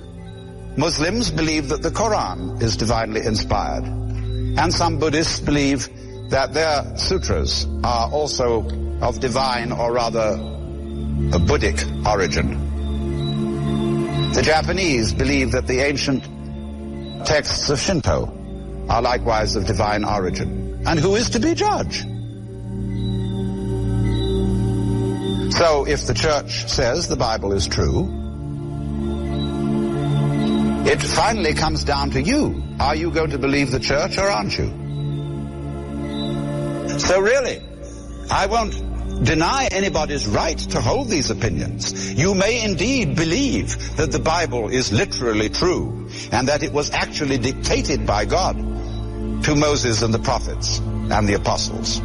Muslims believe that the Quran is divinely inspired. And some Buddhists believe that their sutras are also of divine or rather a Buddhic origin. The Japanese believe that the ancient texts of Shinto are likewise of divine origin. And who is to be judge? So if the Church says the Bible is true, it finally comes down to you. Are you going to believe the Church or aren't you? So really, I won't deny anybody's right to hold these opinions. You may indeed believe that the Bible is literally true and that it was actually dictated by God to Moses and the prophets and the apostles.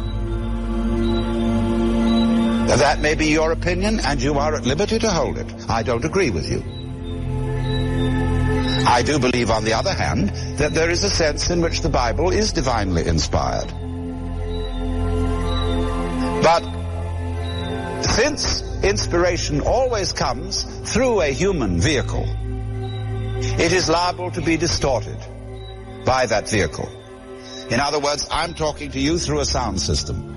That may be your opinion, and you are at liberty to hold it. I don't agree with you. I do believe, on the other hand, that there is a sense in which the Bible is divinely inspired. But since inspiration always comes through a human vehicle, it is liable to be distorted by that vehicle. In other words, I'm talking to you through a sound system.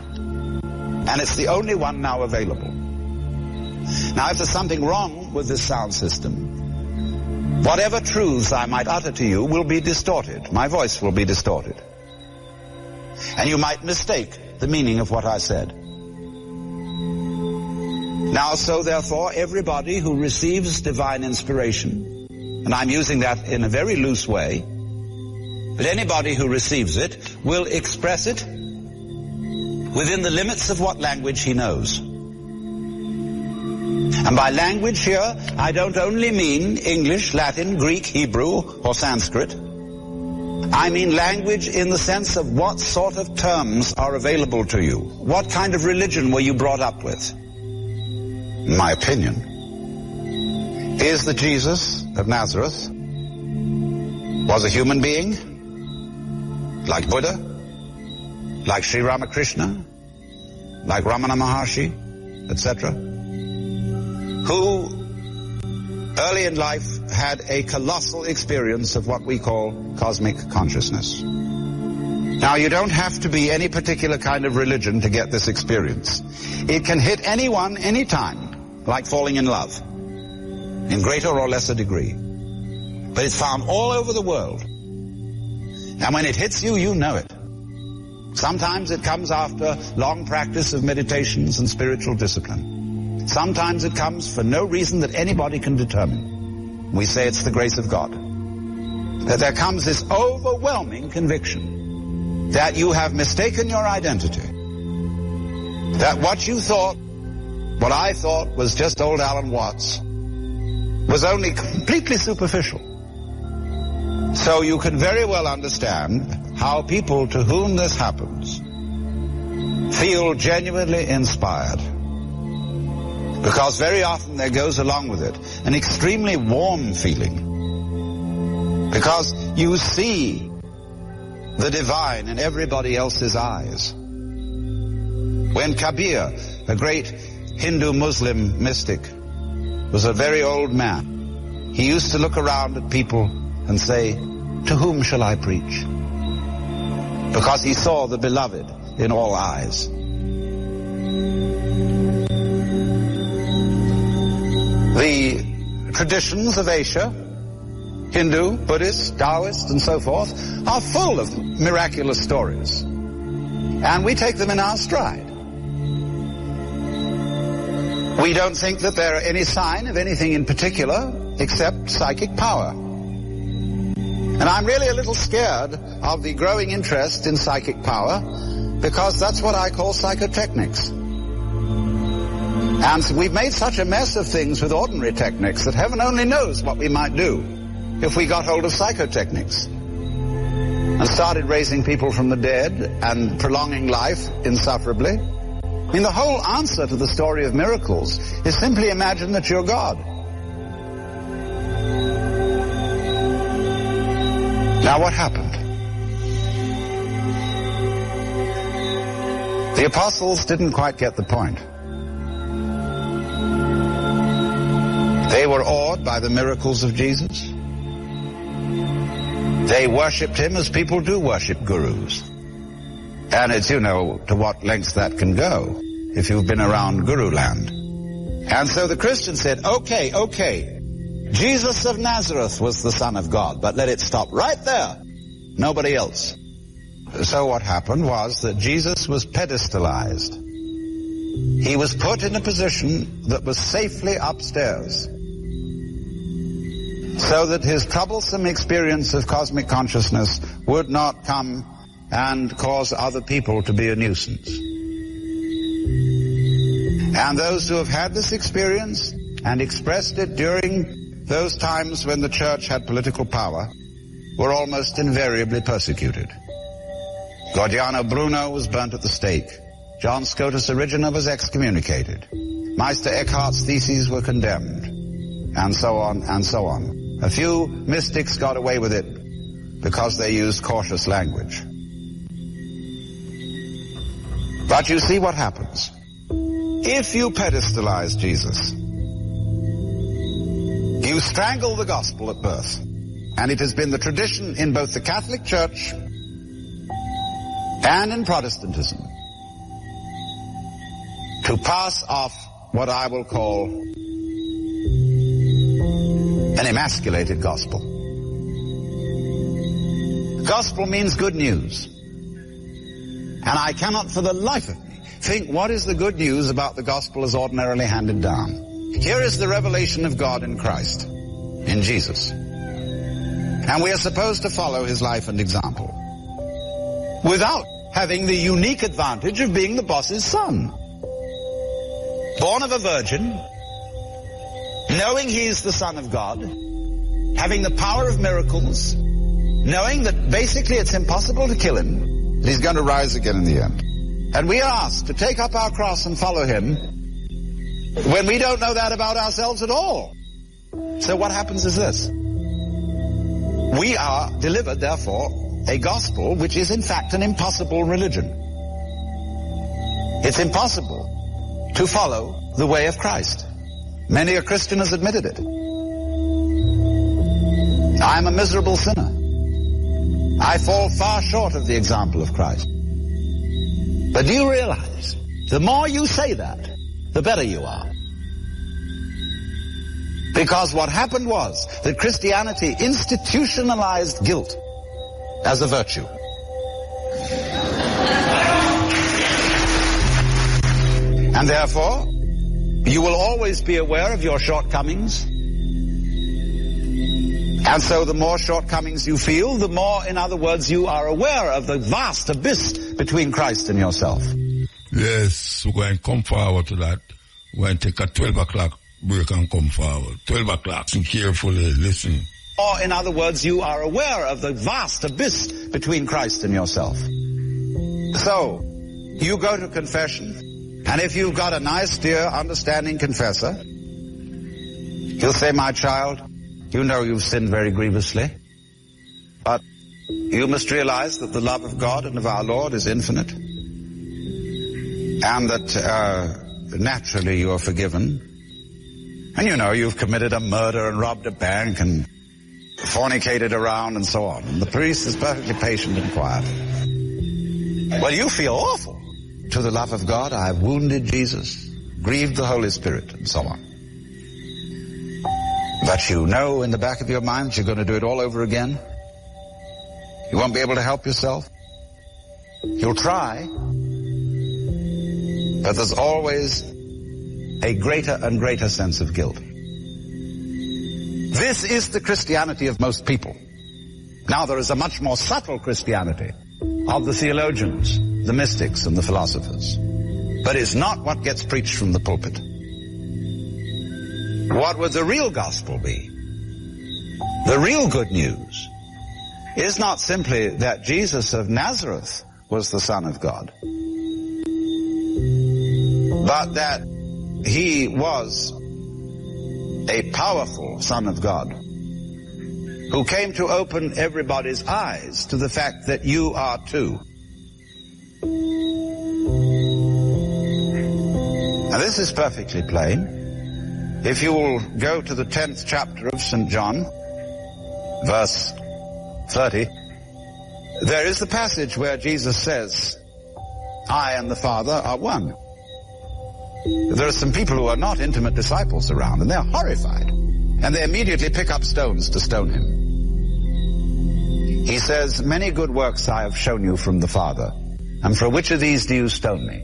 And it's the only one now available. Now, if there's something wrong with this sound system, whatever truths I might utter to you will be distorted. My voice will be distorted. And you might mistake the meaning of what I said. Now, so therefore, everybody who receives divine inspiration, and I'm using that in a very loose way, but anybody who receives it will express it within the limits of what language he knows. And by language here, I don't only mean English, Latin, Greek, Hebrew, or Sanskrit. I mean language in the sense of what sort of terms are available to you. What kind of religion were you brought up with? In my opinion, is that Jesus of Nazareth was a human being, like Buddha, like Sri Ramakrishna, like Ramana Maharshi, etc., who early in life had a colossal experience of what we call cosmic consciousness. Now, you don't have to be any particular kind of religion to get this experience. It can hit anyone, anytime, like falling in love, in greater or lesser degree. But it's found all over the world. And when it hits you, you know it. Sometimes it comes after long practice of meditations and spiritual discipline. Sometimes it comes for no reason that anybody can determine. We say it's the grace of God. That there comes this overwhelming conviction that you have mistaken your identity. That what you thought, what I thought was just old Alan Watts, was only completely superficial. So you can very well understand how people to whom this happens feel genuinely inspired. Because very often there goes along with it an extremely warm feeling. Because you see the divine in everybody else's eyes. When Kabir, a great Hindu Muslim mystic, was a very old man, he used to look around at people and say, "To whom shall I preach?" Because he saw the beloved in all eyes. The traditions of Asia, Hindu, Buddhist, Taoist, and so forth, are full of miraculous stories. And we take them in our stride. We don't think that there are any sign of anything in particular except psychic power. And I'm really a little scared of the growing interest in psychic power, because that's what I call psychotechnics. And we've made such a mess of things with ordinary techniques that heaven only knows what we might do if we got hold of psychotechnics and started raising people from the dead and prolonging life insufferably. I mean, the whole answer to the story of miracles is simply imagine that you're God. Now, what happened? The apostles didn't quite get the point. They were awed by the miracles of Jesus. They worshipped him as people do worship gurus. And it's, you know, to what lengths that can go if you've been around Guru land. And so the Christians said, okay, Jesus of Nazareth was the Son of God, but let it stop right there. Nobody else. So what happened was that Jesus was pedestalized. He was put in a position that was safely upstairs, so that his troublesome experience of cosmic consciousness would not come and cause other people to be a nuisance. And those who have had this experience and expressed it during those times when the church had political power were almost invariably persecuted. Gordiano Bruno was burnt at the stake. John Scotus Erigena was excommunicated. Meister Eckhart's theses were condemned. And so on and so on. A few mystics got away with it because they used cautious language. But you see what happens. If you pedestalize Jesus, you strangle the gospel at birth. And it has been the tradition in both the Catholic Church and in Protestantism to pass off what I will call an emasculated gospel. Gospel means good news. And I cannot for the life of me think what is the good news about the gospel as ordinarily handed down. Here is the revelation of God in Christ, in Jesus. And we are supposed to follow his life and example without having the unique advantage of being the boss's son. Born of a virgin, knowing he is the Son of God, having the power of miracles, knowing that basically it's impossible to kill him, that he's going to rise again in the end. And we are asked to take up our cross and follow him when we don't know that about ourselves at all. So what happens is this. We are delivered, therefore, a gospel which is in fact an impossible religion. It's impossible to follow the way of Christ. Many a Christian has admitted it. I am a miserable sinner. I fall far short of the example of Christ. But do you realize, the more you say that, the better you are. Because what happened was that Christianity institutionalized guilt as a virtue. And therefore, you will always be aware of your shortcomings. And so the more shortcomings you feel, the more, in other words, you are aware of the vast abyss between Christ and yourself. Yes, we're going to come forward to that. We're going to take a 12 o'clock break and come forward. 12 o'clock. So carefully listen. Or, in other words, you are aware of the vast abyss between Christ and yourself. So, You go to confession, and if you've got a nice, dear, understanding confessor, he'll say, my child, you know you've sinned very grievously, but you must realize that the love of God and of our Lord is infinite, and that naturally you are forgiven. And you know you've committed a murder and robbed a bank and fornicated around and so on. And the priest is perfectly patient and quiet. Well, you feel awful. To the love of God, I have wounded Jesus, grieved the Holy Spirit, and so on. But you know in the back of your mind that you're going to do it all over again. You won't be able to help yourself. You'll try. But there's always a greater and greater sense of guilt. This is the Christianity of most people. Now there is a much more subtle Christianity of the theologians, the mystics, and the philosophers. But it's not what gets preached from the pulpit. What would the real gospel be? The real good news is not simply that Jesus of Nazareth was the Son of God, but that he was a powerful Son of God who came to open everybody's eyes to the fact that you are too. Now this is perfectly plain. If you will go to the 10th chapter of St. John, verse 30, there is the passage where Jesus says, I and the Father are one. There are some people who are not intimate disciples around, and they're horrified. And they immediately pick up stones to stone him. He says, many good works I have shown you from the Father, and for which of these do you stone me?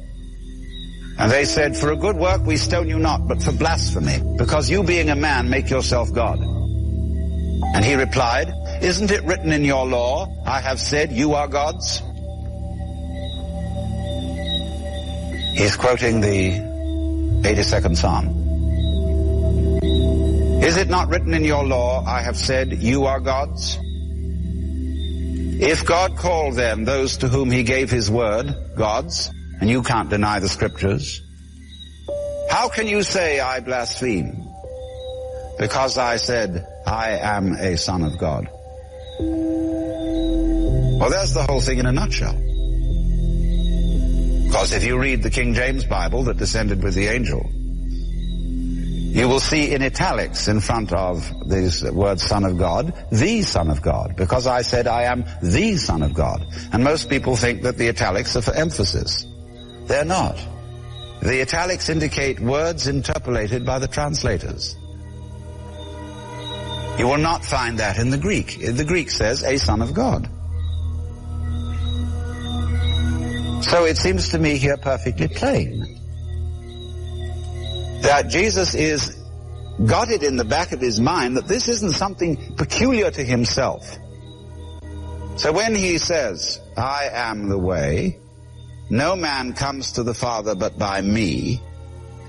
And they said, for a good work we stone you not, but for blasphemy, because you being a man make yourself God. And he replied, isn't it written in your law, I have said you are gods? He's quoting the 82nd Psalm. Is it not written in your law, I have said, you are gods? If God called then those to whom he gave his word, gods, and you can't deny the scriptures, how can you say I blaspheme? Because I said, I am a son of God. Well, there's the whole thing in a nutshell. Because if you read the King James Bible that descended with the angel, you will see in italics in front of these words Son of God, the Son of God, because I said I am the Son of God. And most people think that the italics are for emphasis. They're not. The italics indicate words interpolated by the translators. You will not find that in the Greek. The Greek says a Son of God. So it seems to me here perfectly plain that Jesus got it in the back of his mind that this isn't something peculiar to himself. So when he says, I am the way, no man comes to the Father but by me,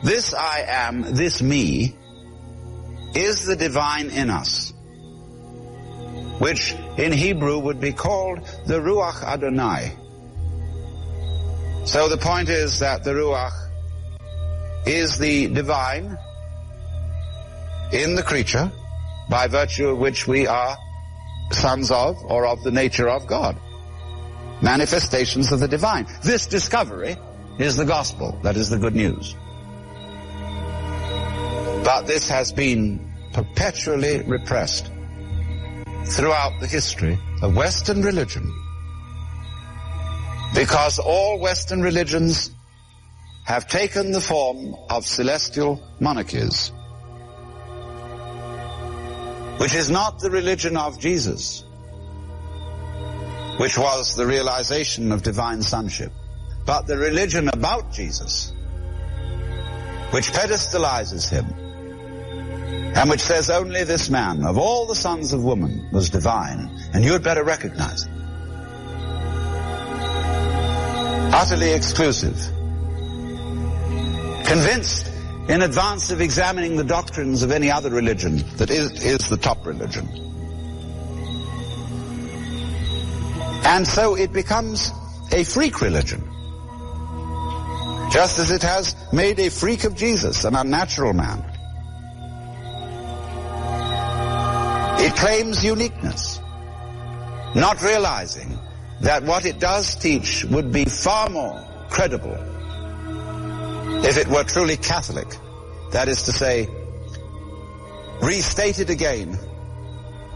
this I am, this me, is the divine in us, which in Hebrew would be called the Ruach Adonai. So the point is that the Ruach is the divine in the creature, by virtue of which we are sons of, or of the nature of God. Manifestations of the divine. This discovery is the gospel, that is the good news. But this has been perpetually repressed throughout the history of Western religion, because all Western religions have taken the form of celestial monarchies, which is not the religion of Jesus, which was the realization of divine sonship, but the religion about Jesus, which pedestalizes him, and which says only this man, of all the sons of woman, was divine, and you had better recognize it. Utterly exclusive. Convinced in advance of examining the doctrines of any other religion that is the top religion. And so it becomes a freak religion. just as it has made a freak of Jesus, an unnatural man. It claims uniqueness, not realizing that what it does teach would be far more credible if it were truly Catholic. That is to say, restated again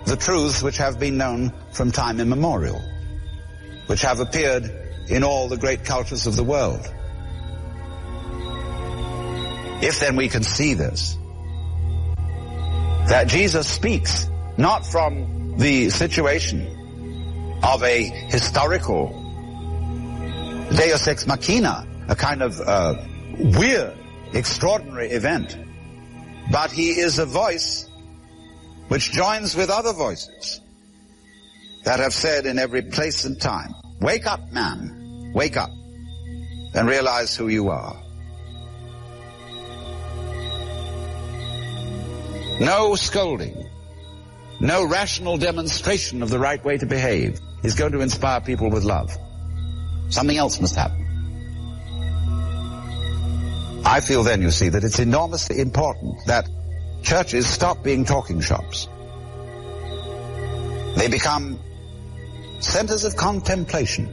the truths which have been known from time immemorial, which have appeared in all the great cultures of the world. If then we can see this, that Jesus speaks not from the situation of a historical deus ex machina, a kind of weird, extraordinary event, but he is a voice which joins with other voices that have said in every place and time, wake up, man, wake up, and realize who you are. No scolding, no rational demonstration of the right way to behave is going to inspire people with love. Something else must happen. I feel then, you see, that it's enormously important that churches stop being talking shops. They become centers of contemplation.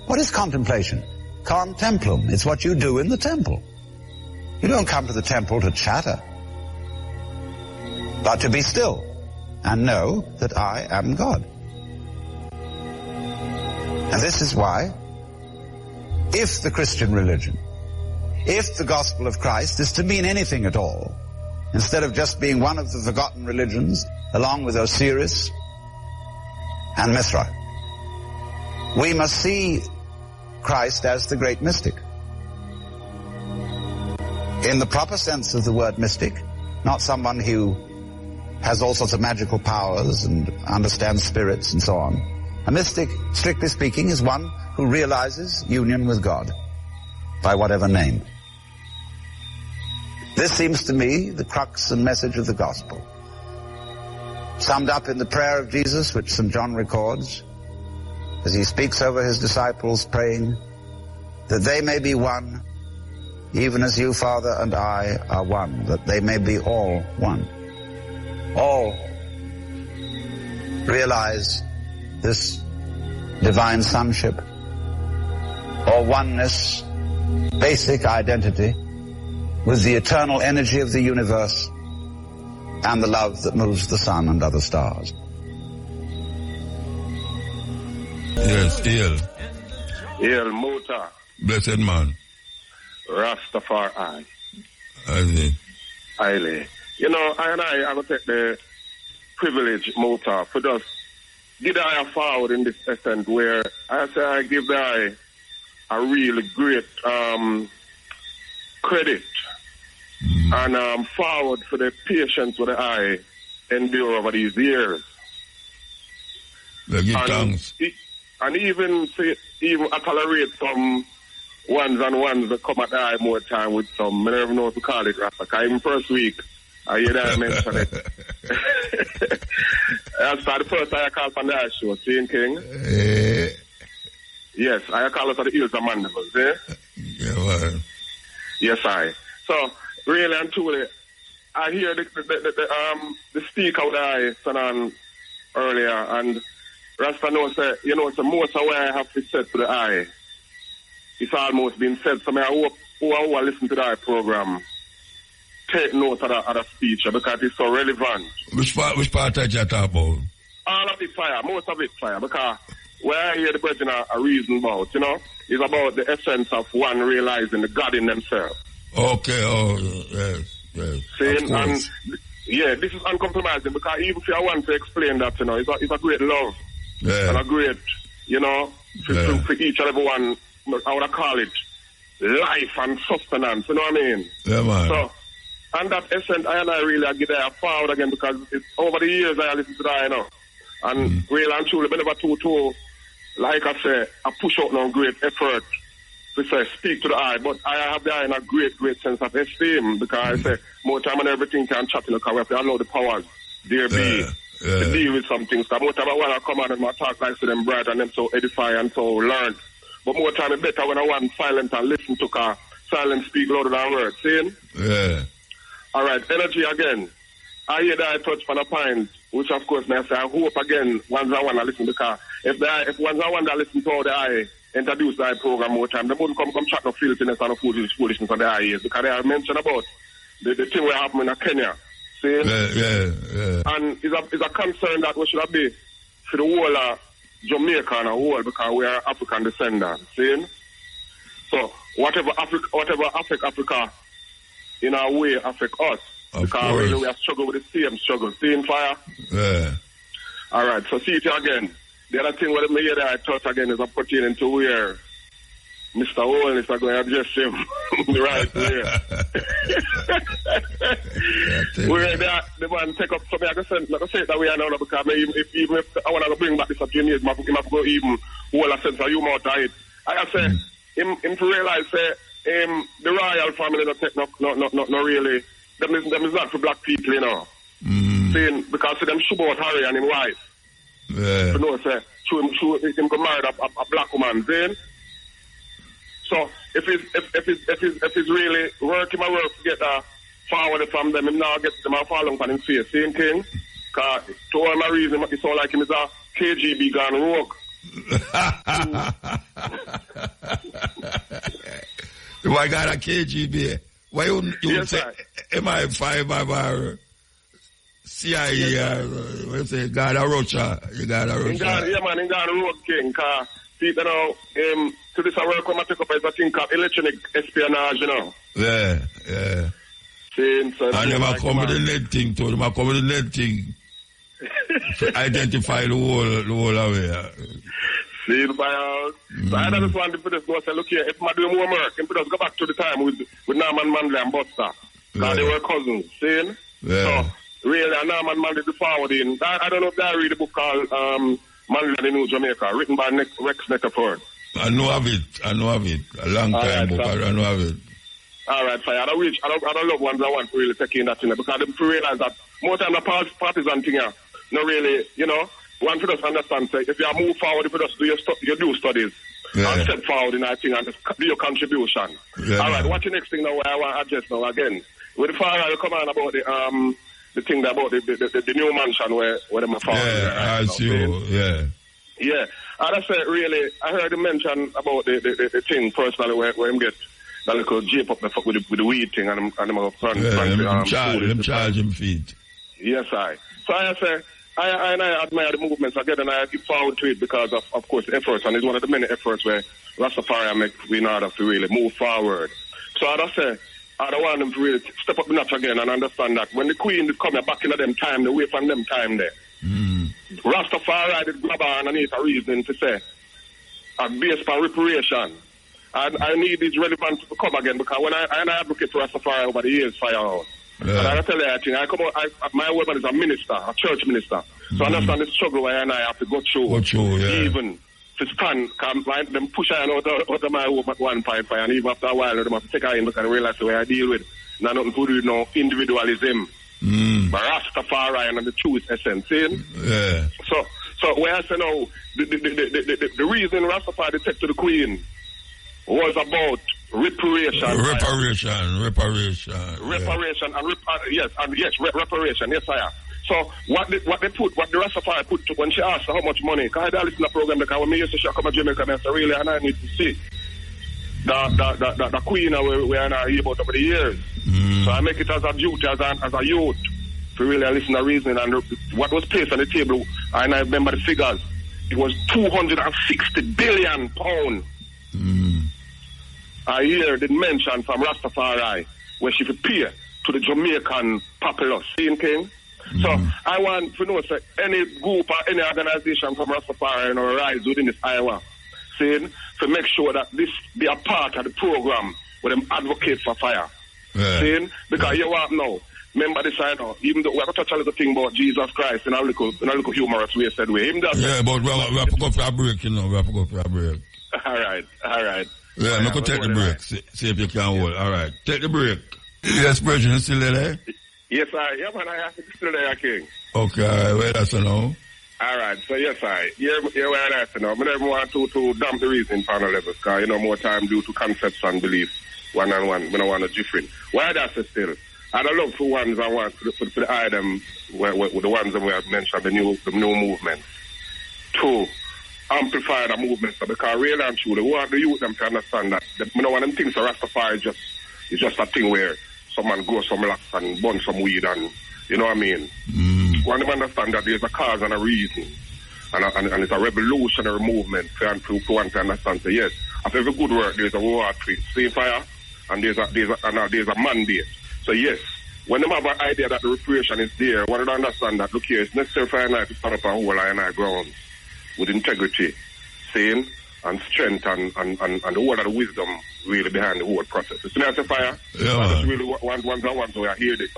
What is contemplation? Contemplum. It's what you do in the temple. You don't come to the temple to chatter, but to be still and know that I am God. And this is why, if the Christian religion, if the gospel of Christ is to mean anything at all, instead of just being one of the forgotten religions, along with Osiris and Mithra, we must see Christ as the great mystic. In the proper sense of the word mystic, not someone who has all sorts of magical powers and understands spirits and so on. A mystic, strictly speaking, is one who realizes union with God, by whatever name. This seems to me the crux and message of the gospel, summed up in the prayer of Jesus, which St. John records, as he speaks over his disciples, praying that they may be one, even as you, Father, and I are one, that they may be all one. All realize this divine sonship, or oneness, basic identity with the eternal energy of the universe and the love that moves the sun and other stars. Yes, Hail. Hail, Muta. Blessed man. Rastafari. Aye. You know, I going to take the privilege, Muta, for just give the eye forward in this essence where I say I give the eye a really great credit and forward for the patience with the eye endure over these years. They give thanks. And even tolerate some ones that come at the eye more time with some, I don't even know what to call it, Rasta. Even first week, I hear that I mention it. That's the first time I call from the eye show, seeing King. Yes, I call it the ears of mandibles, eh? Yeah, well. Yes, I. So, really and truly, I hear the speaker with the eye son on earlier, and Rasta knows that, you know, it's the most aware I have to say to the eye. It's almost been said, so I hope who listen to the eye program take note of the speech because it's so relevant. Which part are you talking about? All of it fire, most of it fire, because where I hear the brethren are reason about, you know, is about the essence of one realizing the God in themselves. Okay, yes. Saying, and yeah, this is uncompromising because even if I want to explain that, you know, it's a great love and a great, you know, for each and every one, I would call it life and sustenance, you know what I mean? Yeah, man. So, and that essence, I really get there forward again because it's over the years I listen to that, you know. And really and truly, but never too, like I say, I push out no great effort to say, speak to the eye, but I have the eye in a great sense of esteem because I say, more time and everything can chat, you know, because we have to allow the powers there be to deal with some things. Because more time I want to come on and talk like to them bright and them so edify and so learn. But more time it's better when I want silent and listen to, because silence speak louder than words. See? Yeah. All right, energy again. I hear that I touch on a point, which of course I say I hope again ones I want to listen because if ones I want to listen to how I introduce that program more time, they wouldn't come chat no filthiness and no foolishness on their ears because they are mentioned about the thing that happened in Kenya. See? Yeah. And it's a concern that we should be for the whole of Jamaica and the whole because we are African descendants. See? So whatever affect Africa in our way affect us. Because really we are struggling with the same struggle. Seeing fire? Yeah. All right, so see it again. The other thing what I hear that I thought again is pertaining to where Mr. Holness are going to address him the right way. Where the man take up something like I say it that way now because even if I want to bring back this up to years, I have to go even whole a sense of humor out of it. I say him to realize the royal family not take no really. Them is not for black people, you know. Saying because them shoot out Harry and his wife. Yeah. You know, say him go marry a black woman, then. So if it's really working my work to get forward from them, him now get them and fall on his face, same thing. Cause to all my reason, it sound like him is a KGB gone rogue. Why got a KGB? Why you yes, say MI5 or CIA or what you say, got a Rocha? You got a Rocha? Yeah, man, he got a road king. Cause see, you know, to this work when I take up as a thing called electronic espionage, you know. Yeah. See, so and them come with the net thing too. Them come with the net thing to identify the whole away. See the fire. So I just want to put this go say, look here, if I do more work, if just go back to the time with Norman Manley and Buster. Because they were cousins, see? Yeah. So really Norman Manley the forwarding. I don't know if I read a book called Manley and the New Jamaica, written by Rex Neckerford. I know of it. A long time book, I know of it. All right, fire. I don't love ones I want to really take in that thing because they realize that more time the partisan thing here, not really, you know. One for us understand, say, if you move forward, if you just do studies, and step forward in that thing and just do your contribution. Yeah. All right, what's the next thing now I want to address now again? With the fire, I'll come on about the thing about the new mansion where them are found. Yeah, I see you, yeah. Yeah, and I said, really, I heard him mention about the thing personally where him get that little jape up the fuck with the weed thing and them charge him feet. Yes, So I say, I admire the movements again and I give forward to it because of course efforts, and it's one of the many efforts where Rastafari make in order to really move forward. So I say I don't want them to really step up the notch again and understand that when the Queen did come back in them time, the way from them time there. Rastafari did grab on and it's a reason to say based on reparation. I need these relevant to come again because when I advocate for Rastafari over the years, fire out. Yeah. And I tell you, I think my woman is a minister, a church minister. So I understand the struggle where I have to go through. Even to stand, like them push I out of my home at one point, and even after a while, they have to take her in because I realize the way I deal with. Now nothing to do with no individualism. But Rastafari and the truth essence. Yeah. So where I say now, the reason Rastafari take to the Queen was about reparation. Reparation. Yes, I am. So what the Rastafari put to when she asked her how much money, because I listen to the program because when me used to show come to Jamaica and I said really and I need to see the Queen we are not about over the years. So I make it as a duty as a youth to really listen to reasoning and what was placed on the table, and I remember the figures. It was £260 billion. I hear the mention from Rastafari where she prepare to the Jamaican populace. Seeing King? So I want to know say, any group or any organization from Rastafari rise within this Iowa, saying to make sure that this be a part of the program where them advocate for fire. Saying because you want now. Remember this I know, even though we have to touch a little thing about Jesus Christ in a little humorous way said way. But we have to go for a break, All right. Yeah, I'm going to take the break. See if you can hold. All right. Take the break. Yes, President, still there? Yes, man, I have to still there, King. Okay, all right. Where that's now? All right, so yes, Here where I say now. I never want to dump the reason on the levels, because, more time due to concepts and beliefs, one-on-one. We don't want to different. Why that's still? I don't look for ones I want for the item, with the ones that we have mentioned, the new movement. To amplify the movement, because really and truly, we want the youth them to understand that one of them things that Rastafari is just a thing where someone grows some locks and burn some weed and, you know what I mean? Want them to understand that there's a cause and a reason. And it's a revolutionary movement for one to understand. So yes, after every good work, there's a reward to it. Same fire, and there's a mandate. So yes, when they have an idea that the reparation is there, one to understand that, look here, it's necessary for I to stand up on whole I grounds with integrity, sane, and strength, and the whole of the wisdom really behind the whole process. It's not a fire. Yeah, I just really want to hear this.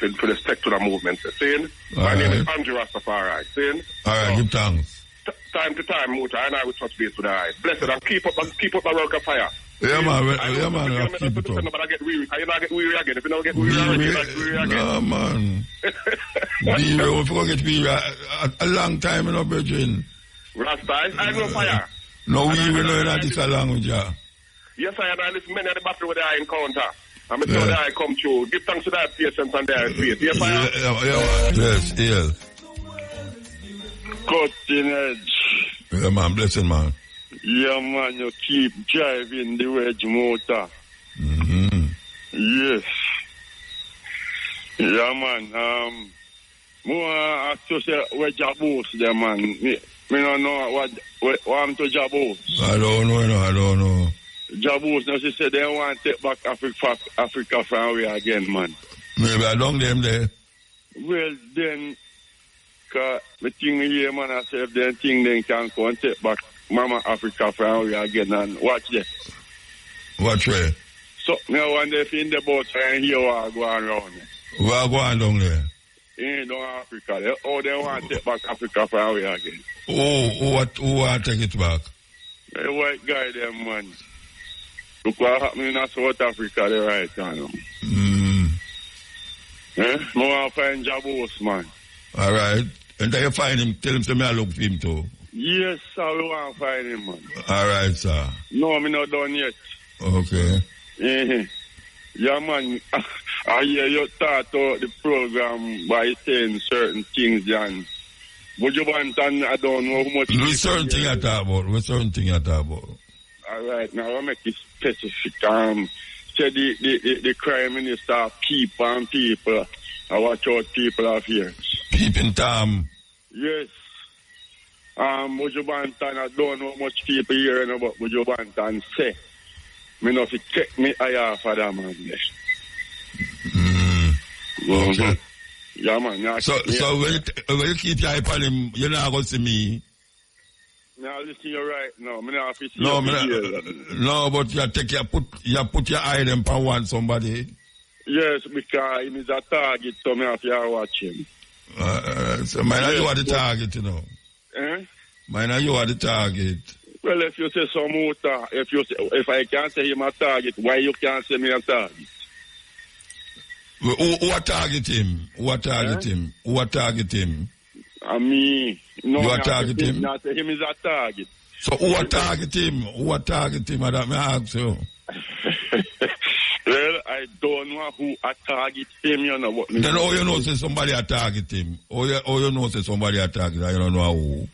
For the step to the movement. Saying, my name is Andrew Rastafari. Saying, all right, give thanks. Time to time, Muta, and I will touch base with the eye. Blessed, and keep up the work of fire. Yeah, man. Keep it up. But I get weary. You not get weary again. If you don't get weary again. No, man. If you get weary, a long time, Bridging. Rasta, I know fire. No, we will learn this language, yeah. Yes, I listen many of the battle with the eye encounter. I'm sure that I come through. Give thanks to that patience and their faith. Yes, yes. Cutting edge. Yeah, man, blessing, man. Yeah, man, you keep driving the wedge motor. Mm-hmm. Yes. Yeah, man. More to say where Jabos there, man. Me don't know what I'm to Jabos. I don't know. Jabos now she said they want to take back Africa from away again, man. Maybe I don't them there. Well, then, cause the thing here, man, I say if they think they can go and take back Mama Africa from away again and watch this. Watch where? So, I wonder if in the boat and hear what I go around. What go on down there? In Africa. They want to take back Africa from away again. Who want to take it back? The white guy, them, man. Look what happening in South Africa there right now. I want to find Jabos, man. All right. And then you find him, tell him to me I look for him too. Yes, sir, we want to find him, man. All right, sir. No, I'm not done yet. Okay. Yeah, man. I hear you start out the program by saying certain things, and would you want to, I don't know how much... What certain thing you talk about? All right, now I make it specific. Say the crime minister peep on people. I watch out people out here. Peeping Tom. Yes. Bujubantan, I don't know how much people here know about Bujubantan say. Me know if you check me eye for that man. Okay. Yeah, man. So when you keep your eye on him, you're not going to see me. Now listen, you're right. No, me not see no, but you put your eye them on one somebody. Yes, because he is a target, so me have to watch him. So mine you are the target, you know. Mine you are the target. Well, if you say some muta, if I can't say him a target, why you can't say me a target? Who target him? Who target him? Me. No, you are target him? Not say him is a target. So who target him? That may I ask you. Well, I don't know who target him, you know. Then all you know say somebody target him. All you know say somebody target him. I don't know who.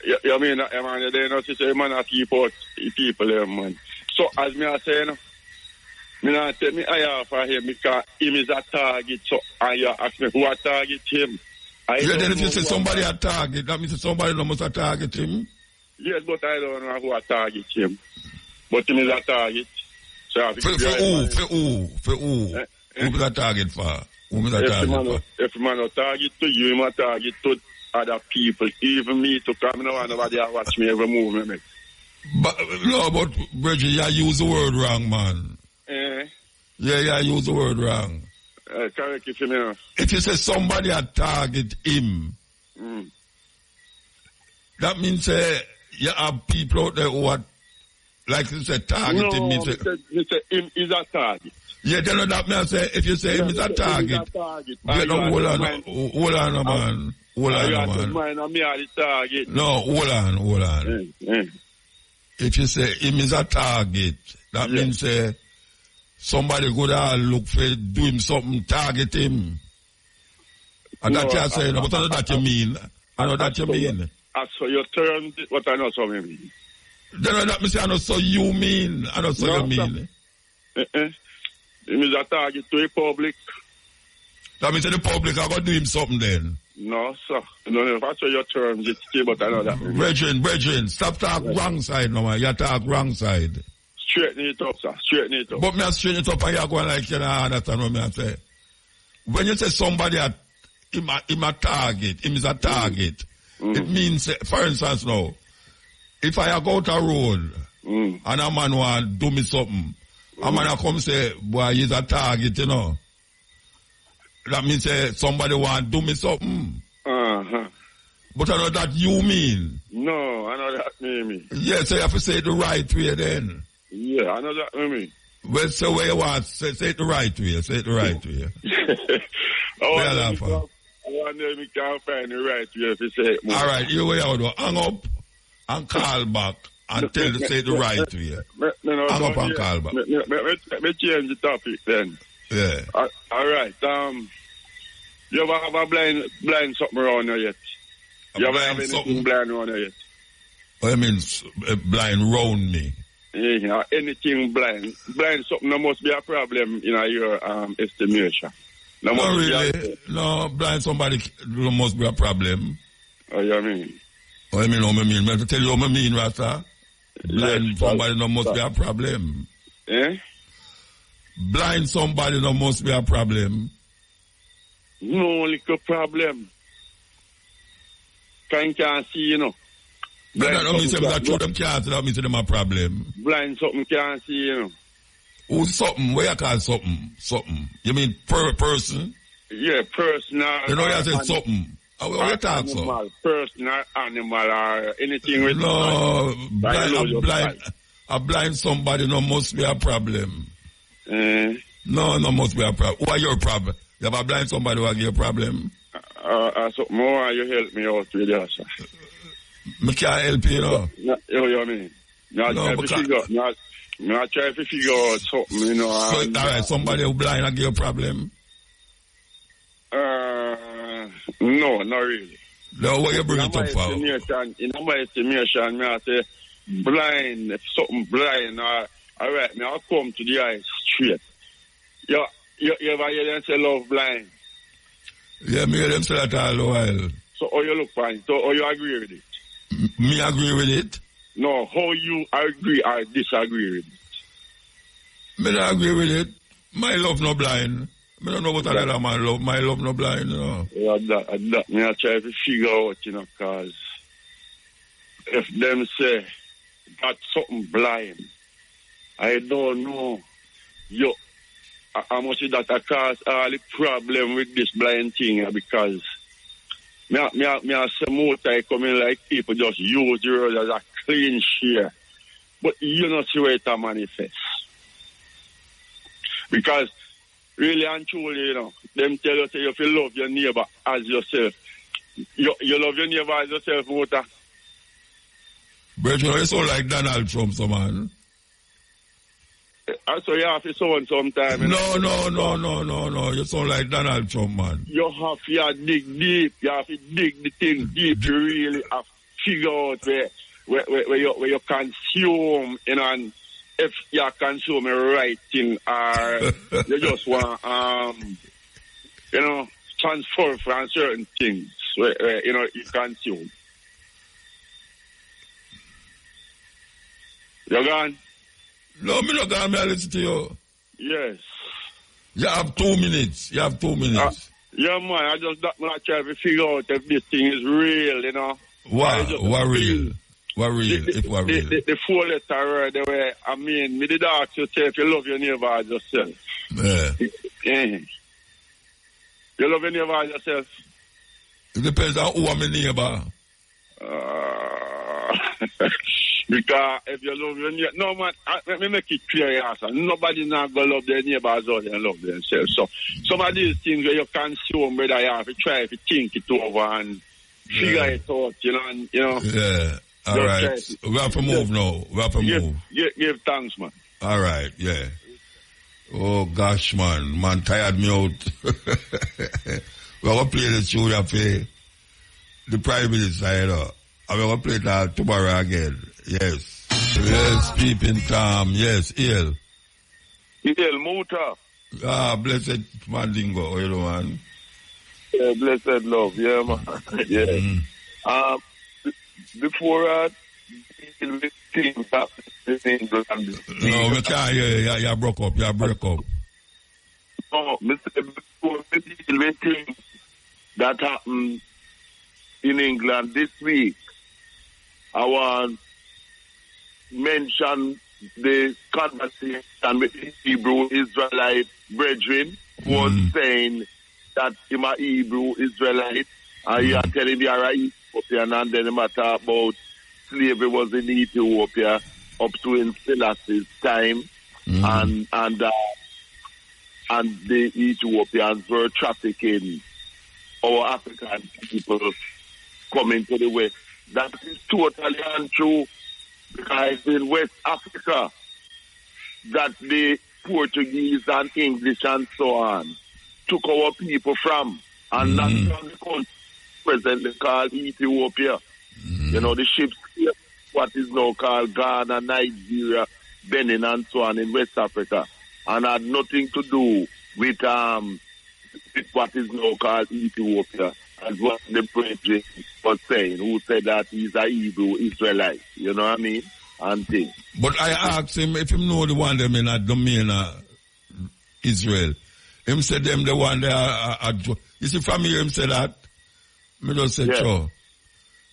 Yeah, I mean, man, they know say man a keep out people there, man. So as me are saying, me not take me eye for him because him is a target. So I ask me who target him. Then if you say somebody a target, that means somebody must target him. Yes, but I don't know who target him. But him is a target. So for who? Who is a target for? If man a target to you, him a target to other people. Even me to come, no one nobody watch me every move me. But Bridget, you use the word wrong, man. Yeah, you use the word wrong. Correct if you know. If you say somebody a target him, that means you have people out there who are, like you said, target him. No, him is a target. Yeah, then that means if you say him is a target. Hold on, man. Hold on, You have to man. mind on me are the target. No, hold on. If you say him is a target, that means somebody go there look for do him something, target him. And No, that you say, but I know that you mean. I know that you mean. As for your term, what I know so mean. Then that means I know so you mean. I know so you mean. Him is a target to the public. That means the public are going to do him something then. No, sir. No, that's your terms, it's still, but I know that. Brethren, stop talk wrong side now, man. You talk wrong side. Straighten it up, sir. Straighten it up. But me straighten it up and you're going like, you know, understand what I say. When you say somebody him a target, him is a target, it means, for instance now, if I go out a road and a man want do me something, a man come say, boy, he's a target, you know. That means somebody want do me something. But I know that you mean. No, I know that mean. Yes, so you have to say it the right way then. Yeah, I know that mean. Well, so where you want, say it the right way, say it the right way. I wonder if we can find the right way if you say it more. All right, here we are. Hang up and call back and say it the right way. Hang up and call back. Let me change the topic then. Yeah. All right. You ever have a blind something around here yet? You ever have anything blind around here yet? What do you mean blind round me? Yeah, anything blind. Blind something that must be a problem in your estimation. No, really. No, blind somebody must be a problem. Oh, you mean? What do you mean, how I mean? I tell you what I mean, Rasta. Blind somebody no must be a problem. Eh? Blind somebody no must be a problem. No little problem. Can't see, you know. Blind that don't mean that through them can't see, that means them a problem. Blind something can't see, you know. Who's something? Where you call something? Something. You mean person? Yeah, personal. You know you said something. How you talk so? Personal, animal, or anything with... No, a blind somebody no must be a problem. No must be a problem. Who are your problem? You have a blind somebody who have your problem? So more you help me out with that, sir. I can't help you, No, you mean? I try to figure out something, you know. So, all right, somebody who blind and give you a problem? No, not really. No, what you bring it up for? In my estimation, I say blind, if something blind, all right, I'll come to the eyes straight. You ever hear them say love blind? Yeah, me hear them say that all the while. So how you look fine? So how you agree with it? Me agree with it? No, how you agree or disagree with it? Me don't agree with it. My love no blind. Me don't know what another man love. My love no blind, you know. Yeah, that me I try to figure out, you know, because if them say got something blind, I don't know. How much that cause all the problem with this blind thing, because me say muta coming like people just use the road as a clean share. But you not see where it manifests. Because really and truly, you know, them tell you say if you love your neighbor as yourself. You love your neighbor as yourself, muta. But you sound like Donald Trump, so man. So you have to sound sometime. No. You sound like Donald Trump, man. You have to dig deep. You have to dig the thing deep to really have to figure out where you consume, you know, and if you consume the right thing or you just want, you know, transfer from certain things where you know, you consume. You gone? No, me not gonna listen to you. Yes. You have 2 minutes. Yeah, man, I just try to figure out if this thing is real, you know. What real? What real? The 4 letter word, the way, I mean, me did ask you say if you love your neighbor as yourself. Yeah. You love your neighbor as yourself? It depends on who I'm a neighbor. Because if you love your neighbor, no man, let me make it clear, yes, nobody not gonna love their neighbors or they love themselves. So some of these things where you consume, whether you have to try to think it over and figure it out, and, Yeah. All right. We have to move now. We have to move. Give thanks, man. All right, yeah. Oh, gosh, man. Man, tired me out. We're going to play the tune up here. The Prime Minister, and we're going to play that tomorrow again. Yes. Yes, keeping calm. Yes, ill. Ill, Muta. Blessed Mandingo, man. Yeah, blessed love. Yeah, man. Yeah. Before the team happened in England. No, we can't hear you. You broke up. You break up. No, Mr. Before the team that happened in England this week, I want to mention the conversation with the Hebrew Israelite brethren who was saying that I'm a Hebrew Israelite and you are telling me you're a Ethiopian, and then they talk about slavery was in Ethiopia up to in Selassie's time and the Ethiopians were trafficking our African people coming to the West. That is totally untrue, because in West Africa that the Portuguese and English and so on took our people from, and that's from the country presently called Ethiopia. The ships, what is now called Ghana, Nigeria, Benin and so on in West Africa, and had nothing to do with what is now called Ethiopia, as what the president was saying, who said that he's a Hebrew Israelite. You know what I mean? And things. But I asked him if he know the one them in a domain Israel. Him said them the one they are you see from here him said that. Me just said sure.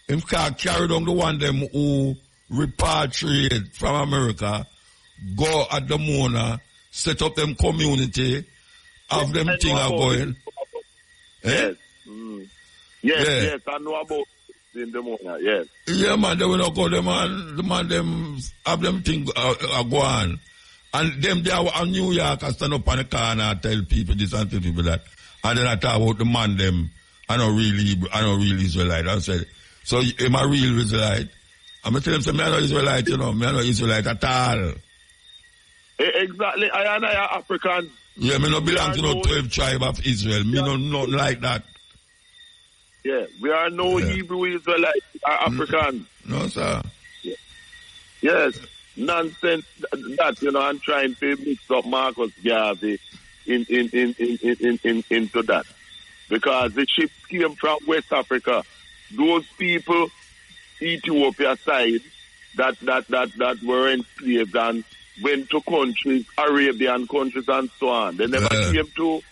Him can't carry down the one them who repatriate from America, go at the Mona, set up them community, have them thing are going. Yes. Yes, I know about in the Mona, yes. Yeah, man, they will not go, the man, them, have them thing go on. And them, they are in New York, I stand up on the corner and tell people this and tell people that. And then I talk about the man, them, I don't really Israelite. I said, so am I real Israelite? I'm going to tell them, say, me not Israelite, me not Israelite at all. Exactly, I am African. Yeah, me not belong to no 12 tribe of Israel. Me not like that. Yeah, we are no Hebrew Israelites, African. No, sir. Yeah. Yes, nonsense that, I'm trying to mix up Marcus Garvey into that. Because the ships came from West Africa. Those people, Ethiopia side, that were enslaved and went to countries, Arabian countries and so on. They never came to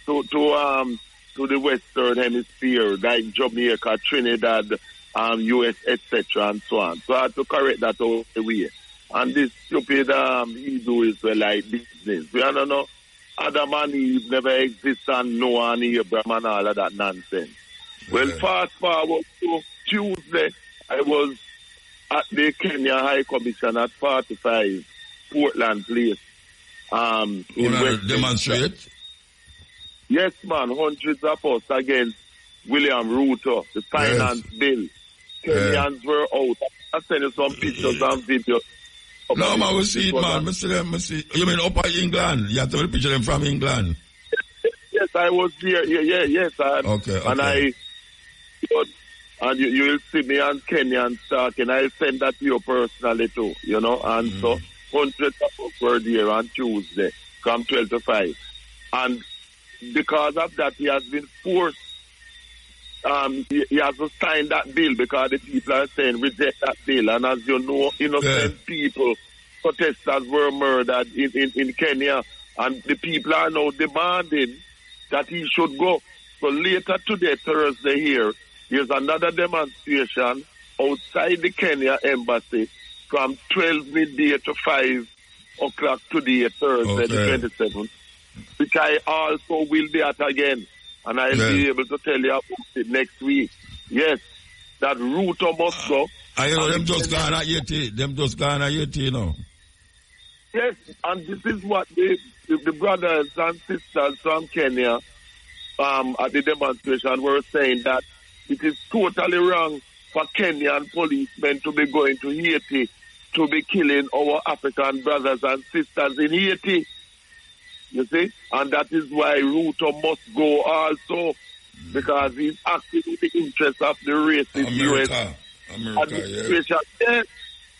the Western Hemisphere, like Jamaica, Trinidad, US, etc. and so on. So I had to correct that all the way. And this stupid Hebrew Israelite business. We don't know Adam and Eve never exist and Noah and Abraham and all of that nonsense. Well, fast forward to Tuesday, I was at the Kenya High Commission at 45 Portland Place. Demonstrate? Yes, man, hundreds of us against William Ruto, the finance bill. Kenyans were out. I sent you some pictures and videos. No, man, we see it, man. I see them. You mean up in England? You have to picture them from England? Yes, I was there. Yes. Okay. And you will see me and Kenyans talking. I'll send that to you personally too, And so hundreds of us were there on Tuesday from 12 to 5. And because of that, he has been forced. He has to sign that bill because the people are saying reject that bill. And as you know, innocent people, protesters were murdered in Kenya. And the people are now demanding that he should go. So later today, Thursday here, there's another demonstration outside the Kenya embassy from 12 midday to 5 o'clock today, Thursday, the 27th. Which I also will be at again. And I'll be able to tell you about it next week. Yes, that Ruto must go. Them just gone at 80. Yes, and this is what the brothers and sisters from Kenya at the demonstration were saying, that it is totally wrong for Kenyan policemen to be going to Haiti to be killing our African brothers and sisters in Haiti. You see? And that is why Ruto must go also, because he's acting in the interest of the racist America,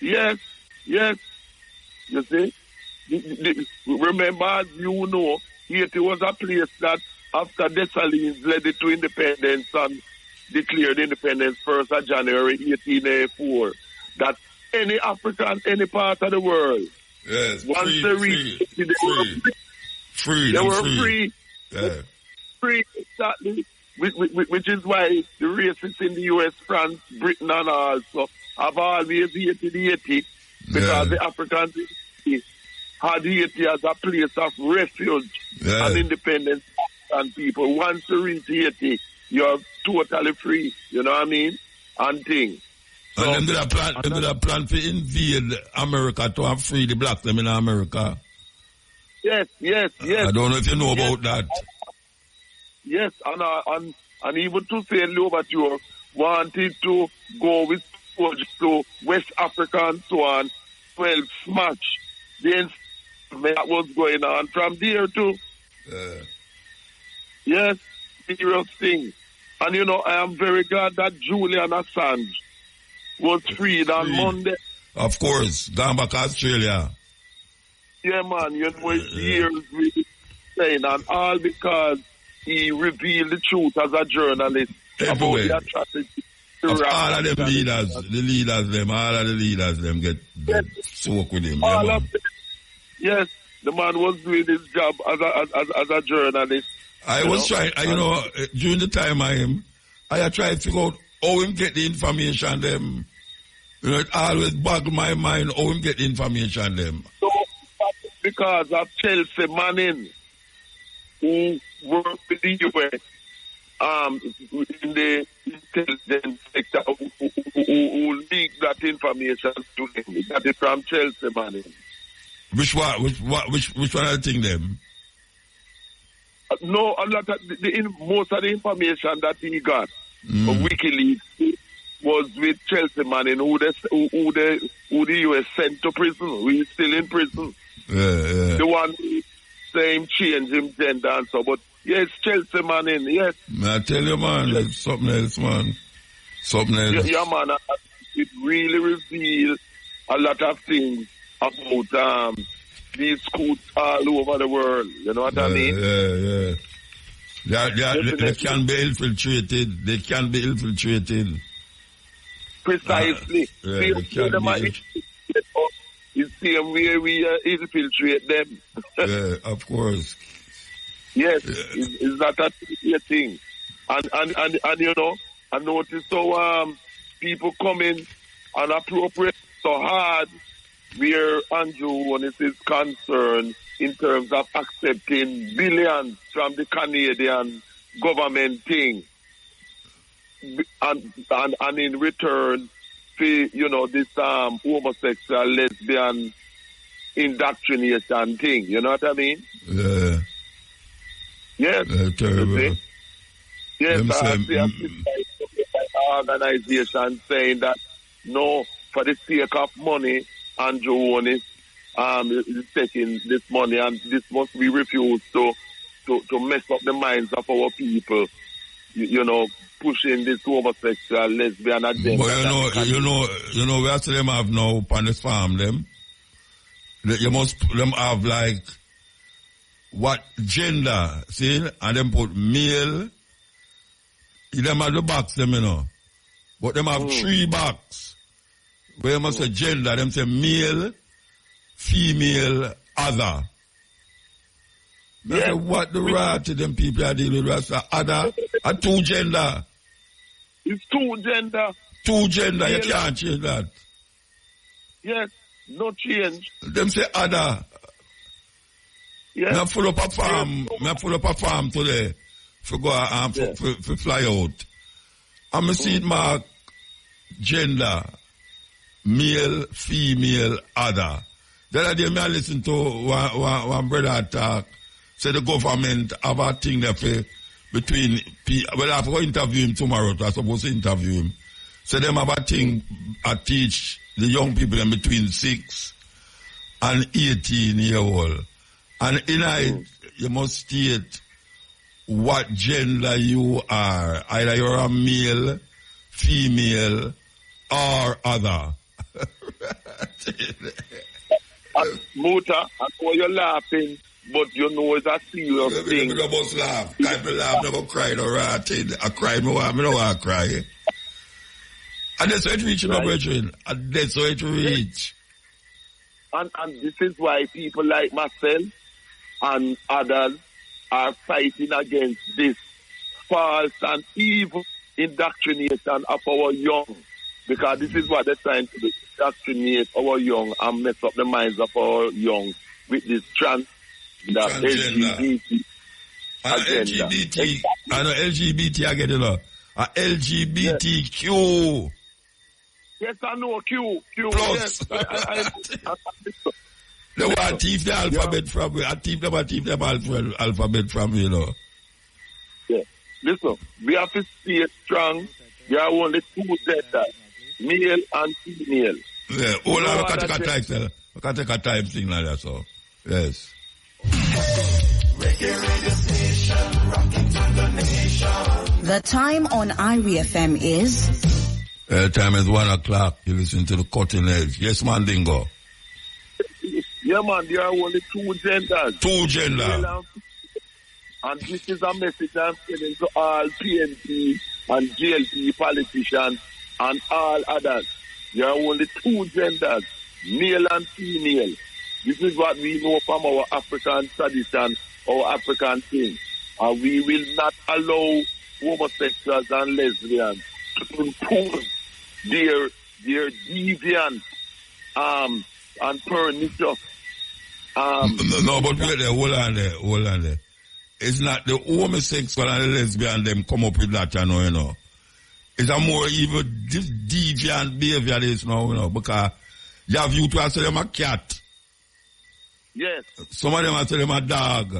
yes. Yes. You see? Remember, as you know, Haiti was a place that after Dessalines led it to independence and declared independence 1st of January 1884, that any African, any part of the world, yes, once free, they reached free, they were free. Yeah. Free, exactly. Which is why the racists in the US, France, Britain, and also have always hated Haiti, because the Africans had Haiti as a place of refuge and independence, and people. Once you reach Haiti, you're totally free. You know what I mean? And things. So, and them did a plan to invade America to have free the black them in America. Yes. I don't know if you know about that. Yes, and even to say Louverture wanted to go with to West Africa and so on, 12 smash. Then that was going on from there too. Yes, serious thing. And you know, I am very glad that Julian Assange was freed on Monday. Of course, gone back to Australia. Yeah, man, you know, it's years really saying, and all because he revealed the truth as a journalist everywhere. About the atrocity. Of all of them leaders, all of the leaders get soaked with him. All of them. Yes, the man was doing his job as a journalist. I was trying, during the time I tried to figure out how him get the information them. You know, it always boggled my mind how him get the information them. So, because of Chelsea Manning, who worked with the US, in the intelligence sector, who leaked that information to him. That is from Chelsea Manning. Which one of the thing them? No, a lot of most of the information that he got from WikiLeaks was with Chelsea Manning, who the US sent to prison, who is still in prison. Yeah. The one saying change him gender and so, but yes, Chelsea Manning, yes. I tell you, man, it's something else, man. Something else. Yeah, man, it really reveals a lot of things about these schools all over the world. You know what I mean? Yeah. They can be infiltrated. Precisely. They can be. It's the same way we infiltrate them. Yeah, of course. Yes, it's not a thing. And you know, I noticed so people coming and appropriate so hard where Andrew Holness is concerned in terms of accepting billions from the Canadian government thing. And in return, you know, this homosexual, lesbian indoctrination thing. You know what I mean? Yeah. Yes. Terrible. Yes, I see an organization saying that, no, for the sake of money, Andrew Holness is taking this money, and this must be refused to mess up the minds of our people, you know, pushing this homosexual, lesbian agenda. But you know, we actually them have now upon this farm them. You must them have like what gender, see, and them put male. Them have the box them, you know. But them have 3 box. Where you must say gender, them say male, female, other. That's what the right to them people are dealing with. That's other, a 2 gender. It's 2 gender. 2 gender, you can't change that. Yes, no change. Them say other. Yes. Me full up a farm today for go for fly out. I'm see it mark gender, male, female, other. The other day I listen to one brother talk, say the government have a thing there for between well, I have to interview him tomorrow. I'm supposed to interview him. So them have a thing I teach the young people in between 6 and 18 year old. And in it, you must state what gender you are. Either you're a male, female, or other. Muta, I know you're laughing, but you know it's a serious thing. I must laugh. Can't be laugh, never cry, no ratting. I cry, I don't want to cry. And that's how it reach, right. Brethren. And that's how it reach. And this is why people like myself and others are fighting against this false and evil indoctrination of our young. Because this is what they're trying to do, indoctrinate our young and mess up the minds of our young with this LGBT LGBT. And LGBT again, you know. LGBTQ. Yes, I know, Q. Plus. Yes, They want to thief the alphabet from me. I thief them alphabet from me, you know. Yeah. Listen, we have to stay strong. There are only 2 genders, male and female. Yeah, all I can take a type, sir. I can take a type thing like that, so. Yes. The time on Irie FM is? Time is 1 o'clock. You listen to the cutting edge. Yes, Mandingo. Yeah, man, there are only 2 genders. 2 genders. And this is a message I'm sending to all PNP and GLP politicians and all others. There are only 2 genders, male and female. This is what we know from our African tradition, our African thing. And we will not allow homosexuals and lesbians to impose their deviant and pernicious. No, but wait there, hold on there. It's not the homosexual and the lesbian them come up with that, you know. It's a more evil, this deviant behavior is now, you know, because you have you to say them a cat. Yes. Some of them are say them a dog.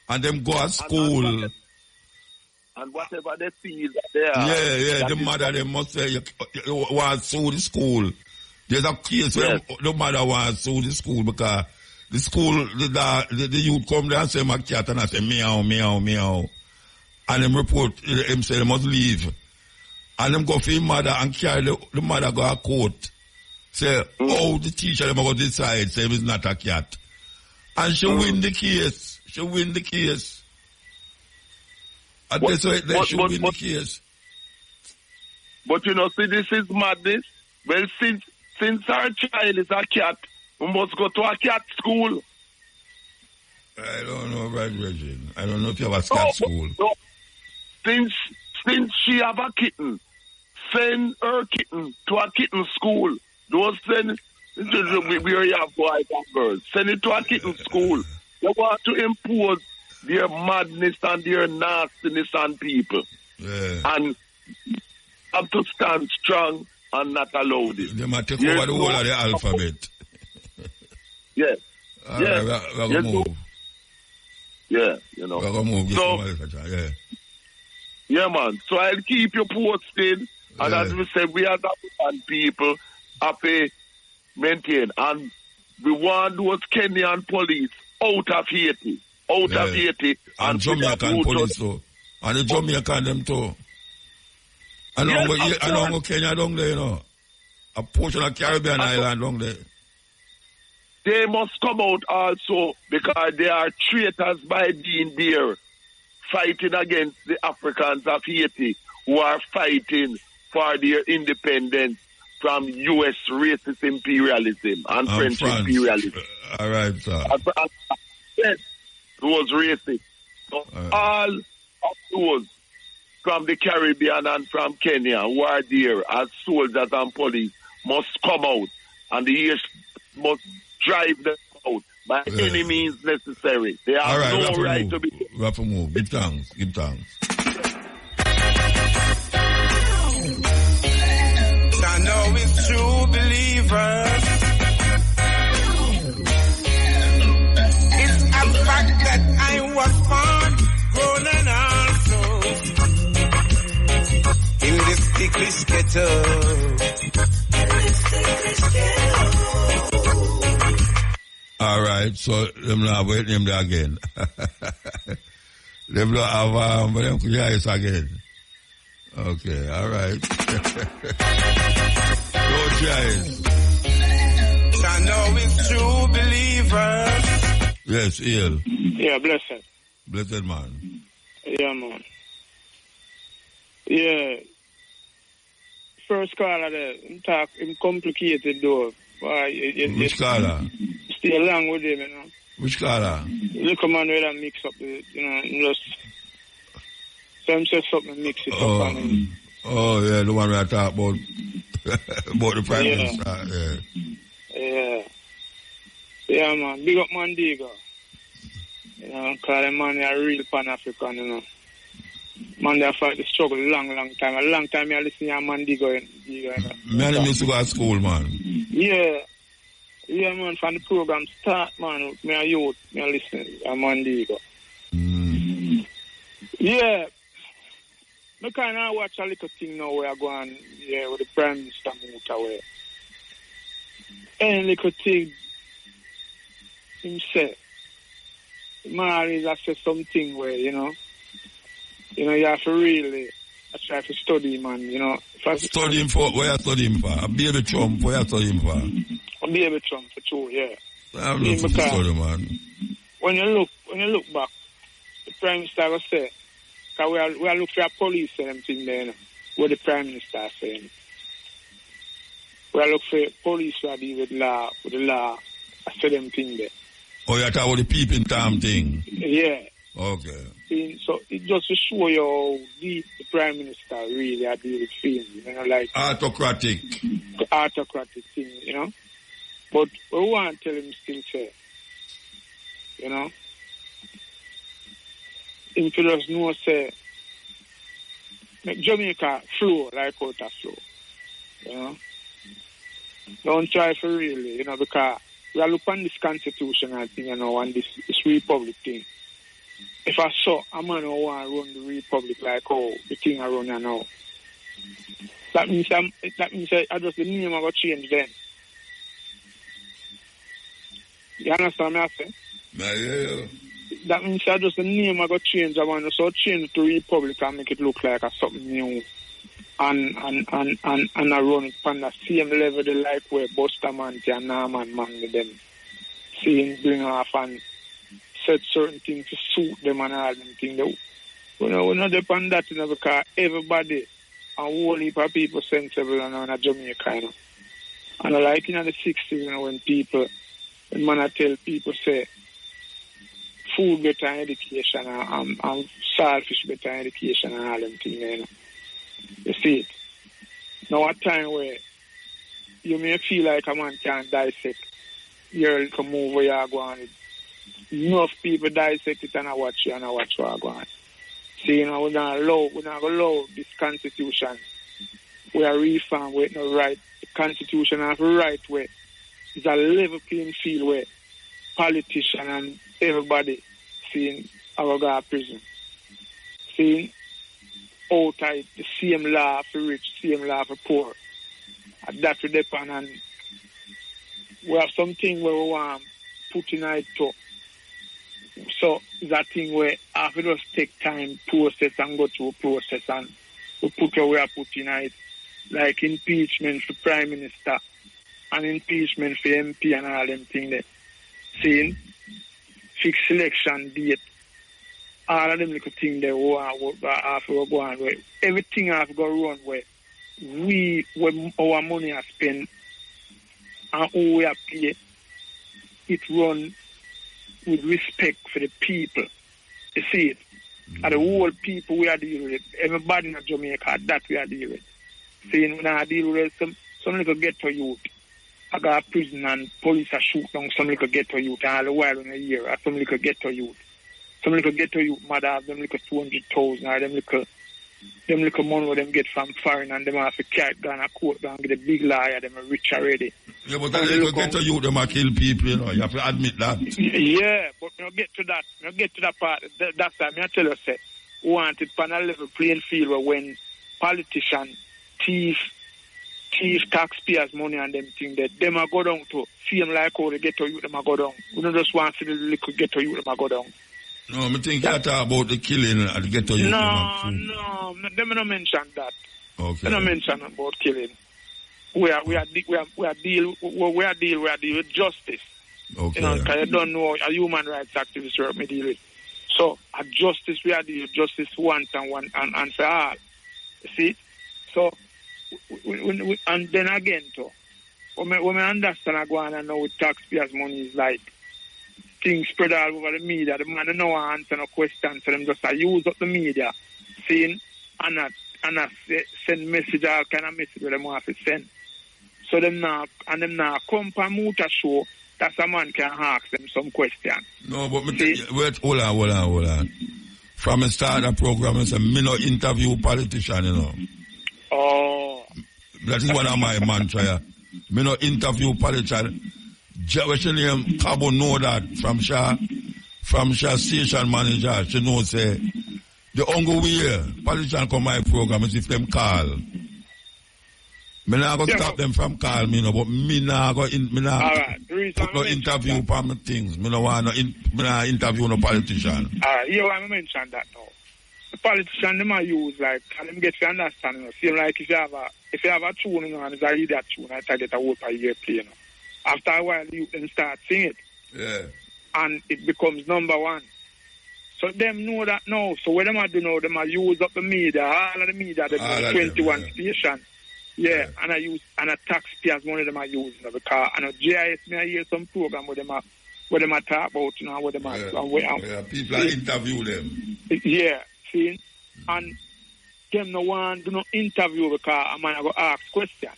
And them go to school. And whatever they feel that they are. Yeah, the mother, they must say, you want to sue the school. There's a case where the mother wants to sue the school because the school, the youth come there and say, my cat, and I say, meow, meow, meow. And them report, them say they must leave. And them go for the mother and carry the mother go to court. Say, the teacher, them go decide, say it's not a cat. And she win the case. And that's why they should win the case. But you know, see, this is madness. Well, since our child is a cat, we must go to a cat school. I don't know about Reggie. I don't know if you have a cat school. No. Since she have a kitten, send her kitten to a kitten school. Don't send where you have boys and girls. Send it to a kitten school. They want to impose their madness and their nastiness on people. Yeah. And have to stand strong and not allow this. They might take over the whole of the alphabet. Yes. All right, we're going to move. Yeah, you know. We're going to move. So, yeah, man. So I'll keep you posted. And as we said, we as African people have to maintain. And we want those Kenyan police out of Haiti. Of Haiti. And Jamaican police too. And the Jamaican them too. And on Kenya down there, you know. A portion of Caribbean island down there. They must come out also because they are traitors by being there, fighting against the Africans of Haiti who are fighting for their independence from U.S. racist imperialism and French imperialism. All right, sir. Yes, it was racist. So all of those from the Caribbean and from Kenya who are there as soldiers and police must come out, and the US must drive them out by any means necessary. They have no right to be. We have to move. Give thanks. I know it's true believers. It's a fact that I was born, grown and all All right, so them not wait them there again. Them not have but them could hear us again. Okay, all right. No giants. I know it's true believers. Yes, ill. Yeah, blessed. Blessed man. Yeah, man. Yeah. First caller there, him complicated though. Which caller? Stay along with him, you know. Which caller? Look, man, where I mix up the, you know, just. So I'm just something mix it up. Oh, yeah, the one where I talk about, about the Prime Minister. Yeah. Yeah, man. Big up Mandigo. You know, because the man is a real Pan-African, you know. Man, they fight the struggle long time. A long time I listen to Mandigo. You know. Man, used to go to school, man. Yeah. Yeah, man, from the program start, man, me a youth, me a listen to Mandigo. Yeah. I kind of watch a little thing now where I go on, yeah, with the Prime Minister Muta where. Any little thing himself. Man is say something where, you know, you have to really try to study, man, you know. Study him for, where you study him for? A baby Trump, where you study him for? A baby Trump, for sure, yeah. I'm looking for study, man. When you look back, the Prime Minister will say, because we are looking for a police and everything there, you know, what the Prime Minister is saying. We are looking for police who are dealing with the law, I say them thing there. Oh, you're talking about the peeping Tom thing? Yeah. Okay. So it just to show you how deep the Prime Minister really are dealing with things, you know, like... Autocratic thing, you know. But we want to tell him still say, you know, if you just know, say, make Jamaica flow like out a flow, you know. Don't try for really, you know, because we are looking at this constitutional thing, you know, and this republic thing. If I saw a man who want to run the republic like how the thing I run now, that means I just the name I got change then. You understand what I'm saying? Yeah. That means I just the name I got change. I want to so change to republic and make it look like a something new. And I run it on the same level they like where Bustamante and Norman man with them. Seeing bring off and said certain things to suit them and all them things. We're not depend that, you know, because everybody and whole heap of people sensible and on a Jamaica, you know. And I like in the 60s, you know, when man I tell people say food better than education and saltfish better than education and all them things, you know. You see it. Now a time where you may feel like a man can't dissect your little move where you're going. Enough people dissect it and I watch you and I watch where you're going. See, you know, we're not going to allow this constitution. We are reformed with no right. The constitution has a right where it's a level playing field where politicians and everybody seeing our go to prison. See, outside the same law for rich, same law for poor. And that will depend on we have something where we want to put in it too. So it's a thing where after just take time, process and go through a process and we put where we are putting it. Like impeachment for Prime Minister and impeachment for MP and all them things there. Seeing fixed election date. All of them little things there have to go on where everything have to go run where our money are spent and who we are paid, it run with respect for the people. You see it? And the whole people we are dealing with, everybody in Jamaica, that we are dealing with. Saying when I deal with some little ghetto youth, I got a prison and police are shoot down some little ghetto youth and all the while in a year, some little ghetto youth. Some little ghetto youth mother have them little 200,000 or them little money where them get from foreign and them have to carry down a court down get a big liar, them are rich already. Yeah, but the little ghetto youth them are kill people, you know, you have to admit that. Yeah, but we don't get to that. We don't get to that part. That's why I tell you, say, we want it on a level playing field where when politicians thief taxpayers' money and them thing that them a go down to same like how the ghetto youth them a go down. We don't just want to see the little ghetto youth them a go down. No, I think you talk about the killing at the ghetto youth. No, them don't mention that. Okay. They don't mention about killing. We are deal with justice. Okay. You know, because you don't know a human rights activist work me deal with. So at justice we are deal with justice once and for all. You see? So we, and then again too, when we understand I go on and know with taxpayers' money is like things spread all over the media. The man don't know answer no questions, so them just use up the media, seeing and send message all kind of message where them have to send. So them now come for Muta show that a man can ask them some question. No, but wait, hold on. From the start of the program, I said, me no interview politician, you know. Oh. That is one of my mantra. Me no interview politician. Jawashiniam Cabo know that from Shah station manager, she know say the only way politician come my program is if them call. Me not go stop them from call me, no, but me not go put no interview for my things. Me no want me not interview no politician. You want to mention that now. The politician them I use like and them get to understand, you know. Feel like if you have a tune, you know, and it's a read that tune, I get a whole per year play, you know. After a while you can start sing it. Yeah. And it becomes number one. So them know that now. So what them I do now, them I use up the media, all of the media, the 21 station. Yeah, and a taxpayers money them I use, you know, because and a GIS me I hear some program where them I talk about, you know, where them people interview them. Yeah, see, and them no one do no interview because a man go ask question.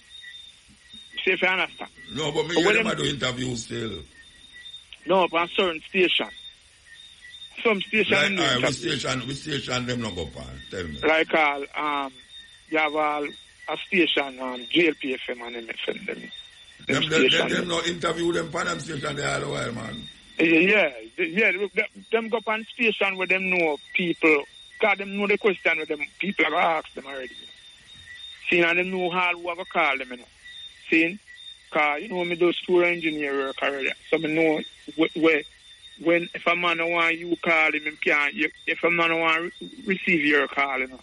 See if you understand. No, but me them do interview still. No, but on certain station. Some station. Like, which station them not go on? Tell me. Like you have a station JLPFM and MFM. Them no interview them on them station there all the while, man. Yeah. Them go on station where them know people. God, them know the question where them people are going to ask them already. See, and them know how we are going to call them, you know. See? Because, you know, me do store engineer work already. So me know when if a man don't want you call him can't. If a man don't want receive your call, you know.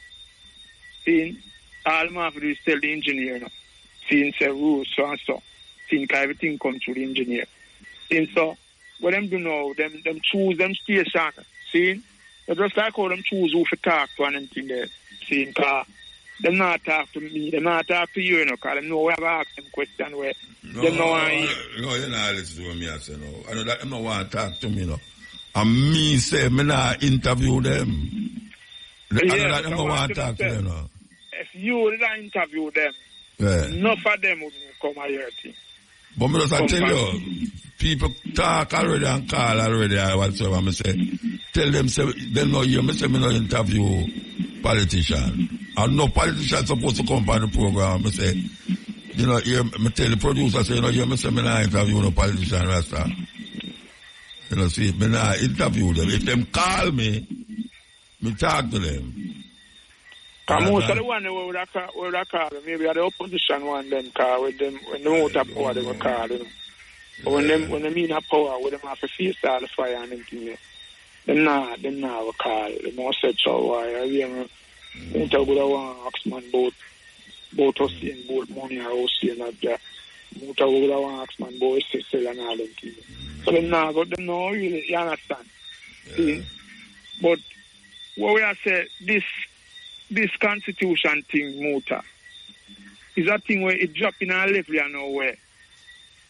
See? All I have to do is tell the engineer, you know. See, say rules, so and so. See, because everything comes through the engineer. See, so what them do now, them choose them station. See? It's just like how them choose who to talk to and anything there. See, because them not talk to me, them not talk to you, you know, because them know we have asked them question where them know why. No, you're not listening to what me I say, no. I know that them don't want to talk to me, no. And me say, me not interview them. I know that them don't want to talk to them, no. If you didn't interview them, enough of them wouldn't come here, thing. But me just I tell you, people talk already and call already or whatsoever. I say, tell them, say, they know you. I say, me no interview politician. And no politician supposed to come on the program. I say, you know, here, I tell the producer, say, you know, I say, me not interview no politician, Rasta. You know, see, me not interview them. If them call me talk to them. Most of the one we would call them, maybe the opposition one them call with them when the motor power they will call them. But when they mean a power, with them have to face all the fire and everything there. Them now will call. They must say so why I hear motor would have want ask man both us in both money or us in that motor would have want ask man both sell and all them things. So them now got them now really, you understand? Yeah. But what we are saying, this constitution thing, Muta, is a thing where it drop in our level and nowhere.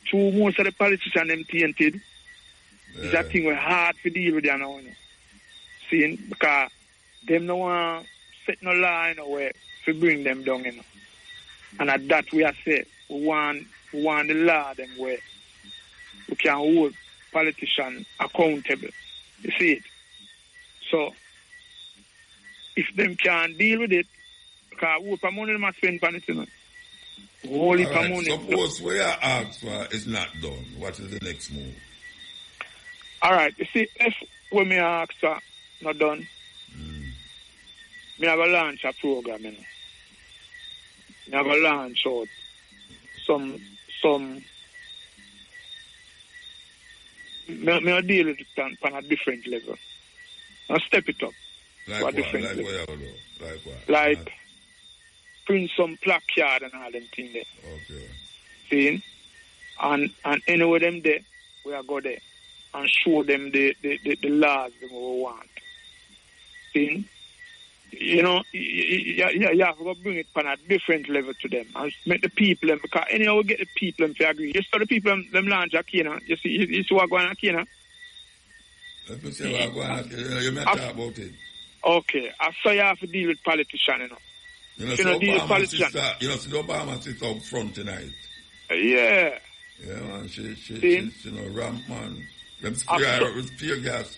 To most of the politicians them tainted, it's a thing where hard to deal with them now. See, because them no want set no law nowhere to bring them down, you know. And at that we are say we want the law them where we can hold politicians accountable. You see it? So if them can't deal with it, because who for money they must spend on it, you know. Holy for money. Suppose where I ask for is not done, what is the next move? Alright, you see, if when me ask for not done, me have a launch a program, you know. Now go launch out some me deal with it on a different level. Now step it up like to a what? different Like level. what? Like what? Like print some placard and all them things there. Okay. See? And anyway them there, we are go there and show them the laws that we want. See? You know, you have to bring it on a different level to them and make the people, because anyhow we get the people to agree. You saw the people, them launch a Kenya. You see what going on Kenya? Let me see what going on. You may talk about it. Okay, I saw you have to deal with politicians, you know. You know, see Obama sit up front tonight. Yeah. Yeah, man, she ramp, man. Them spray her with tear gas.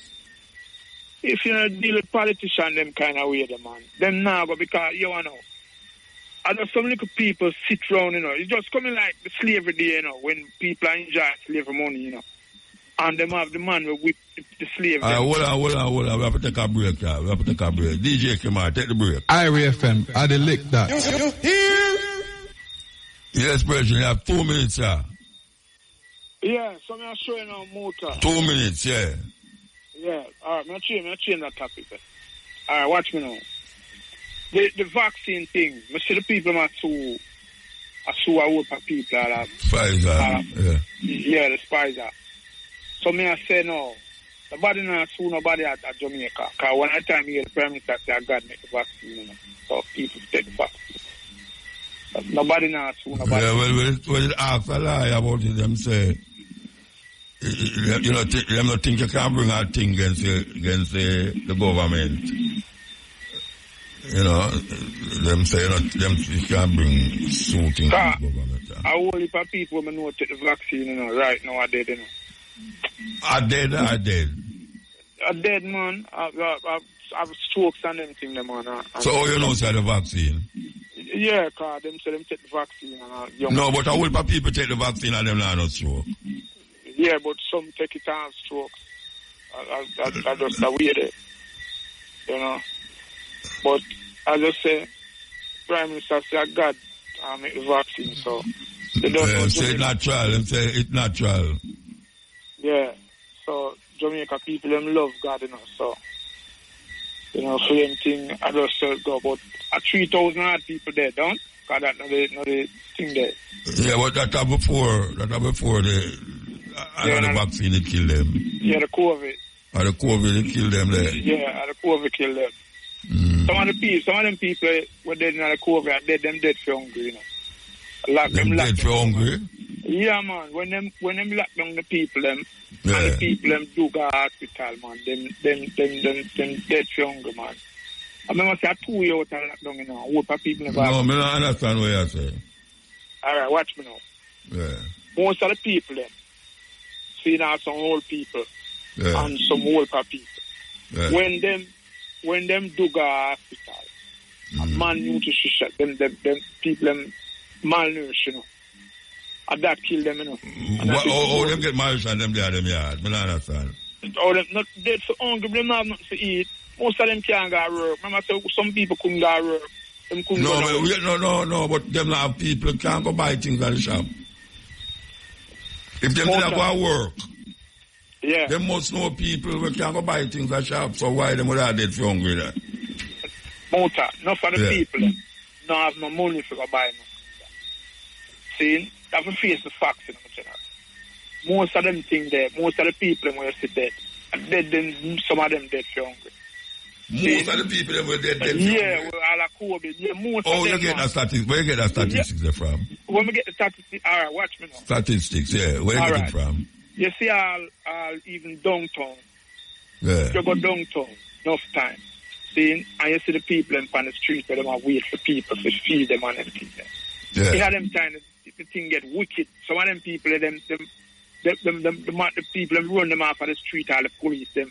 If you don't deal with politicians them kind of way, man, them now go, because you know, I know some little people sit around, you know, it's just coming like the slavery day, you know, when people are enjoying slavery money, you know, and them have the man with whip the slave. Hold on. We have to take a break, yeah. We have to take a break. DJ Kimar, take the break. Irie FM, I the lick that. You hear? Yes, President, you have 2 minutes, yeah. Yeah, so I'm showing now muta. 2 minutes, yeah. Yeah, all right, I'm change that topic. All right, watch me now. The vaccine thing, I see the people are too old for people. Pfizer, yeah, the Pfizer. So me I say no, nobody not sue nobody at Jamaica. Because when I time here, the Prime Minister say, God make the vaccine, you know. So people take the vaccine. But nobody not sue nobody. Yeah, well, ask a lie about it, them say, you know, them not think you can bring a thing against the government. You know, them say you can't bring suit against the government. I only for people who know take the vaccine, you know, right now, I dead, you know. I dead. I dead, man. I've strokes and them thing, man. So how you know say the vaccine? Yeah, because them say them take the vaccine. No, but how will people take the vaccine and them not stroke? Yeah, but some take it and stroke. I just a weird, you know. But I just say, Prime Minister say, God, I make the vaccine, so they don't say it's natural. Them say it's natural. Yeah, so Jamaica people them love God, you know. So you know, for them thing, I just go about 3,000 odd people there, don't? Because that's not the thing there. Yeah, but that before the vaccine it killed them. Yeah, the COVID. The COVID it killed them there. Yeah, the COVID killed them. Some of them people were dead in the COVID are dead for hungry, you know. Them dead for hungry? Yeah, man. When them lock down the people, and the people them do go hospital, man. Them dead for hungry, man. I remember say 2 years out of lockdown, you know. What people never. No, I don't understand what you're saying. All right, watch me now. Yeah. Most of the people, them, see now some old people and some older people. Yeah. When them do go hospital, and malnutrition, them people them malnourished, you know. And that kill them, you know. Oh, them get malnourished and them there, them yard. I don't understand. Oh, them not dead for hungry, them have nothing to eat. Most of them can't go to work. Remember, so some people couldn't go to work. Them couldn't No, but them have people can't go buy things at the shop. If them didn't go to work, them must know people who can't go buy things at the shop, so why them would have dead for hungry then? Muta, not for the people, don't have no money for go buy no. See, have to face the facts, you know. Most of them think there, most of the people who sit dead, then some of them dead for hungry. Most of the people that were dead for hungry? Yeah, well, COVID. Yeah, most of them. You get that statistics? Where you get that statistics from? When we get the statistics, all right, watch me now. Statistics, yeah. Where you get it from? You see, all even downtown. Yeah. You go downtown, enough time. See, and you see the people on the street where they are wait for people to feed them and everything there. Yeah. You have them time the thing get wicked. Some of them people, the people them run them off of the street, all the police them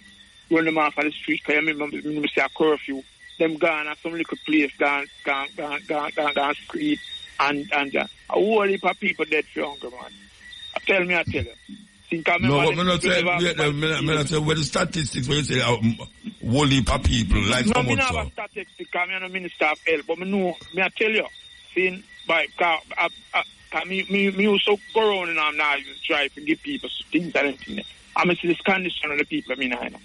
run them off of the street. Because you remember say a curfew, them gone at some little place, gone street, and a whole heap of people dead for hunger, man. I tell you. No, but I'm not saying with the statistics when you say whole heap of people, like no, so much. No, I have a statistics because I'm a minister of health, but I tell you, see, But me used to go around and I'm not even trying to give people things that anything. I mean, see this condition of the people, I know.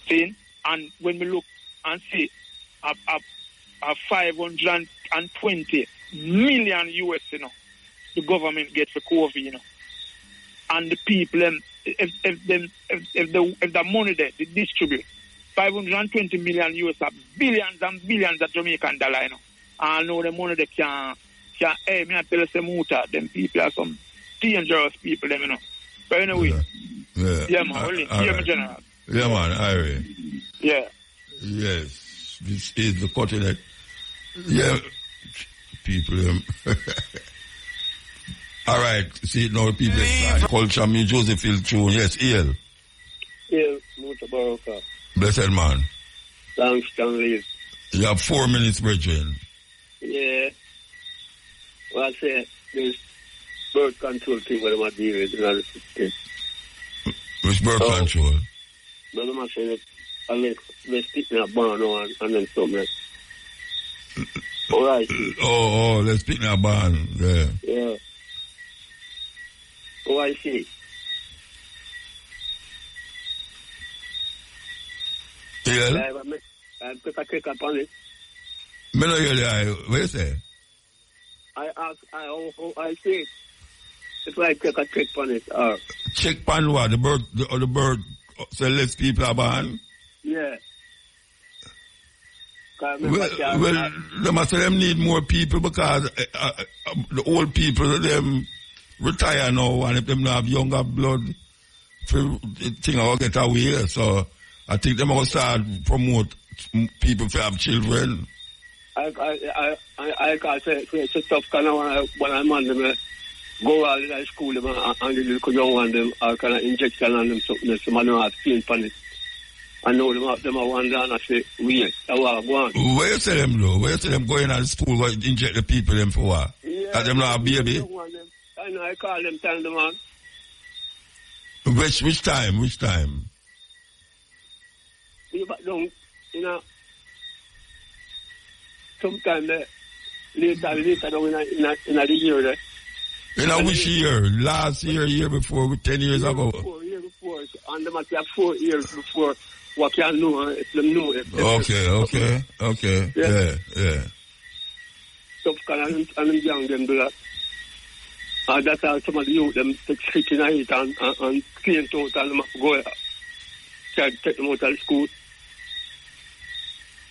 See? And when we look and see a 520 million US, the government gets for COVID, and the people, if the money there, they distribute 520 million US, billions and billions of Jamaican dollar, And I know the money they can hey, me I tell you some muta, them people are some dangerous people, them, But anyway, yeah man, only, right. General. Yeah, man, Irie. Yeah. Yes, this is the continent. Yeah, people. All right, see now the people. Culture me, Josephine tune. Yes, EL. EL, Mutabaruka. Blessed man. Thanks, Stanley. You have 4 minutes, brethren. Yeah. Well, I say there's birth control thing where I'm dealing with in other states. Which birth control? But I'm saying that unless they stick in a barn and then something. All right. Oh, let's pick in a barn. Yeah. Yeah. Oh, I see. Yeah. I put a click upon it. Me no hear you. What you say? I see it. If I take a check on it, check on what? The bird say less people are born? Yeah. Well, they must say them need more people because the old people, them retire now, and if them not have younger blood, the thing will get away. So I think they must start promote people to have children. I can't say it's a tough kind of when I'm on them. Go out to school them and the little young one them or kind of injection on them something some of them have seen on it. I know them are one down and I say, wait, I want to go on. Where you say them though? Where you say them going to school go inject the people them for what? Yeah. Are them not a baby? I know, I call them time them on. Which time? You back down, sometime later down in the year there. Which year? Last year before, 10 years ago? Year before. And they must have 4 years before what can know, if them know. Okay. Yeah. So, and them young them do that. And that's how some of the youth, them take sick in it and clean out and them have to go, take them out of the school.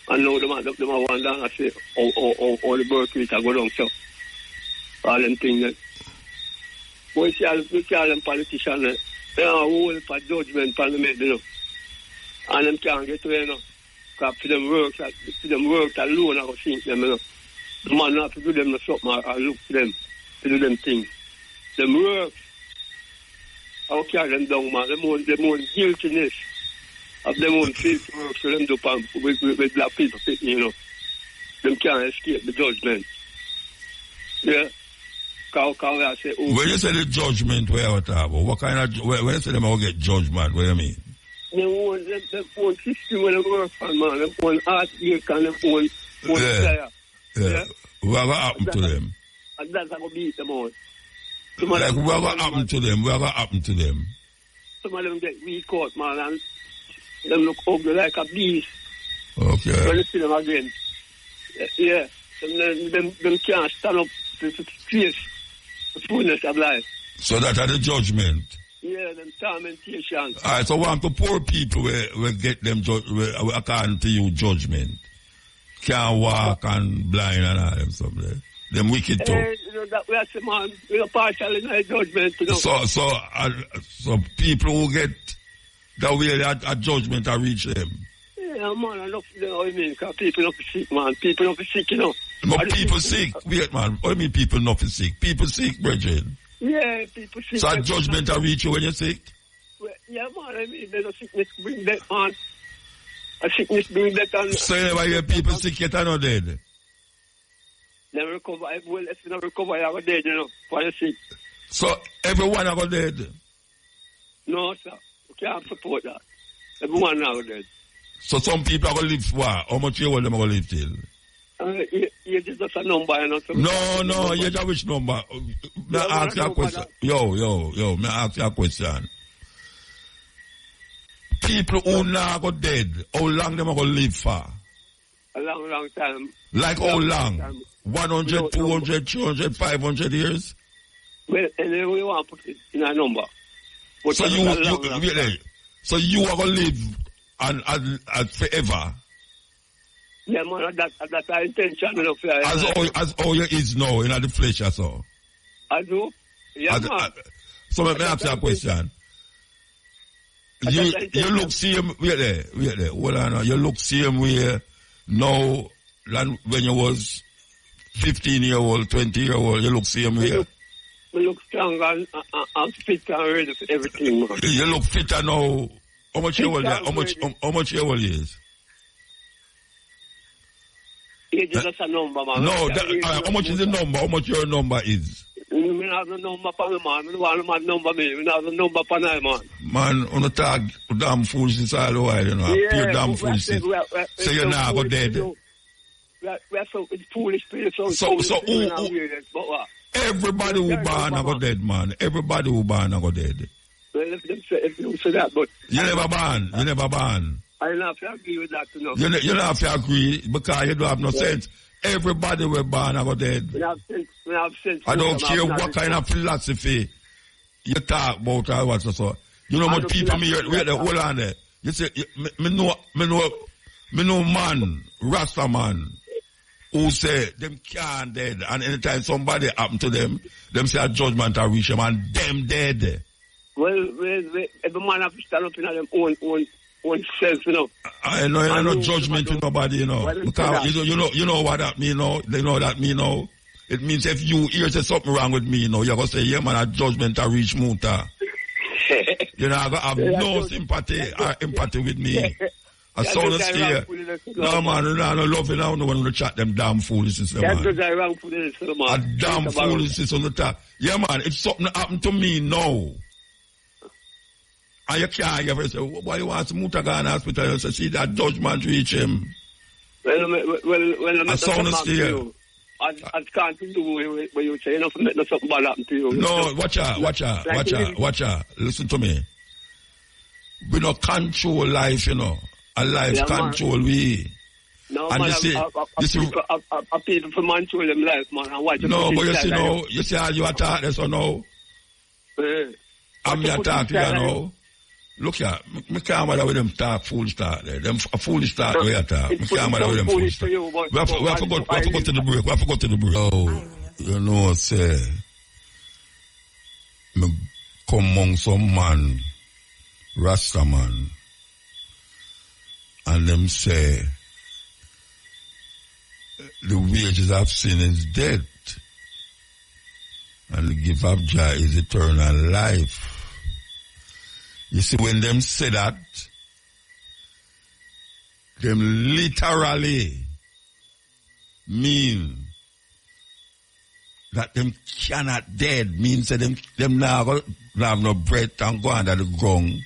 And now them have one down and say, all the birth rate are go down, so. All them things that. We call them politicians, they are all for judgment on the middle, and them can't get away, because for them work alone, I think them, The man have to do them something or look for them to do them things. Them work, how carry them down, man, them own guiltiness of them own filthy work, so them do with black people, Them can't escape the judgment. Yeah. I say, when you say the judgment, where you talk about? What kind of, when you say them all get judgment, what do you mean? They own system when they work on, man. They own art work and they own player. Yeah. What will happen to them? And that's how we beat them all. Like, what will happen to them? Some of them get weak out, man, and them look ugly like a beast. Okay. When you see them again. Yeah. Them can't stand up to face the fullness of life. So that are the judgment? Yeah, them tormentations. All right, so want the poor people will get them according to you judgment. Can't walk and blind and all them stuff there. Them wicked too. That we are saying, man, we are partial in our judgment. So people who get that way a judgment I reach them. Yeah, man, I love them, I mean, because people not sick, man. People not sick, But people sick. Wait, man. What do you mean people not sick? People sick, brethren. Yeah, people sick. So judgment I reach you when you're sick? Well, yeah, man. I mean, there's a sickness bring death, man. A sickness bring death. And so you never hear people sick yet or not dead? Never recover. Well, if you never recover, you are dead, for the sick. So everyone are dead? No, sir. We can't support that. Everyone are dead. So some people are going to live for what? How much year will them are going to live till? You just a number, you know. No, you just which number? May I ask you a question? Yo, may I ask you a question? People who now go dead, how long them going to live for? A long time. Like how long? 100, 200, 300, 500 years? Well, anyway, we want to put it in a number. But so you are going to live and forever? Yeah, man, that's our intention. You know, as all you is now, in the flesh or so? I do. Yeah, man. So let me ask you a question. You look same, wait there. Hold on, you look same way now than when you was 15-year-old, 20-year-old, you look same way. You look strong and fit and ready for everything, man. You look fitter now. How much you old? How much you old is? Age is just a number, man. No, how much is the number? How much your number is? I have the number for me, man. I don't want number me. I have the number for me, man. Man, on the tag, damn foolishness all the while, you know. Yeah, pure damn foolishness. So you're now go dead. We're so foolish people. So everybody who born go dead, man. Everybody who born go dead. Well, if you say that, but... You never born. I don't have to agree with that, you know. You don't have to agree because you don't have no sense. Everybody will born go dead. We have sense. I don't care what kind of philosophy you talk about or what so. You know what people me wait there, hold on there. You say me know man, Rasta man, who say them can't dead and anytime somebody happen to them say a judgment will reach them and them dead. Well, every man have to stand up in their own self, you know. I know, no judgment to nobody, you know. Because you know what that mean, you know. They know that mean, you know. It means if you hear say something wrong with me, you know, you're going to say, yeah, man, a judgment to reach muta. You know, I have no sympathy or empathy with me. I saw the steer. No, man, I don't love it. I don't want to chat them damn foolishness, man. A damn foolishness on the top. Yeah, man, if something happened to me now, and you can't ever say, why you want to muta go in hospital? You say, see that judgment reach him. Well, I saw the steer. I can't do what you say, something bad happen to you. No, watch out. Listen to me. We don't control life, you know. A life control we. No, and man, you see, people for control them life, man. No, but you see how you attack this or no? I'm attacking you now. Look here, me can't bother with them talk foolish talk there. Them foolish talk where you talk. Me can't bother with them foolish talk. We have to go to the break. Oh, you know, say, me come among some man, Rasta man, and them say, the wages of sin is death, and the gift of joy is eternal life. You see, when them say that, them literally mean that them cannot dead, means that them now have no breath and go under the ground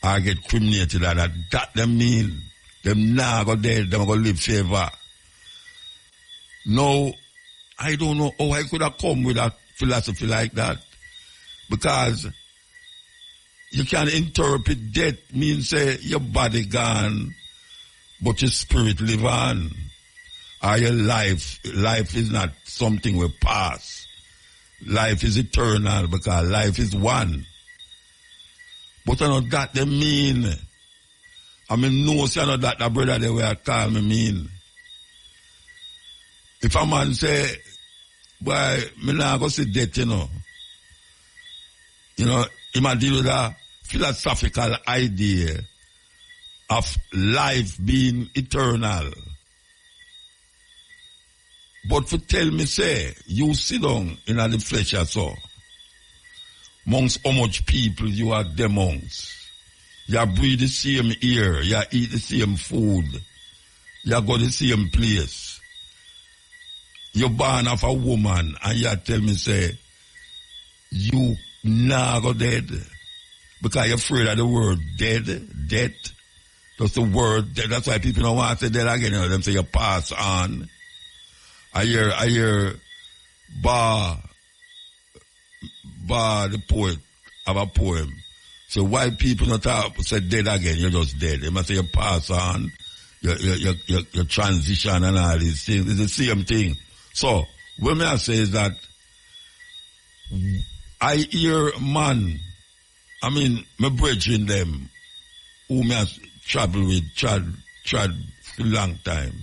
or get cremated, and that them mean them now go dead, them go live forever. No, I don't know how I could have come with a philosophy like that, because you can interpret death means say your body gone, but your spirit live on. Or your life is not something will pass. Life is eternal because life is one. But I know that they mean. I mean, no, say I know that the brother they were call me mean. If a man say, boy, me not go see death, you know, he might deal with a philosophical idea of life being eternal. But for tell me, say, you sit down in the flesh or so, amongst how much people you are amongst. You breathe the same air, you eat the same food, you go the same place. You're born of a woman and you tell me, say, you now go dead. Because you're afraid of the word dead, death. That's the word dead. That's why people don't want to say dead again. Them say you pass on. I hear Bar the poet have a poem. So white people not talk, say dead again, you're just dead. They must say you pass on, your transition and all these things. It's the same thing. So what I say is that I hear man, I mean, my brethren them, who me has traveled with, tried for a long time,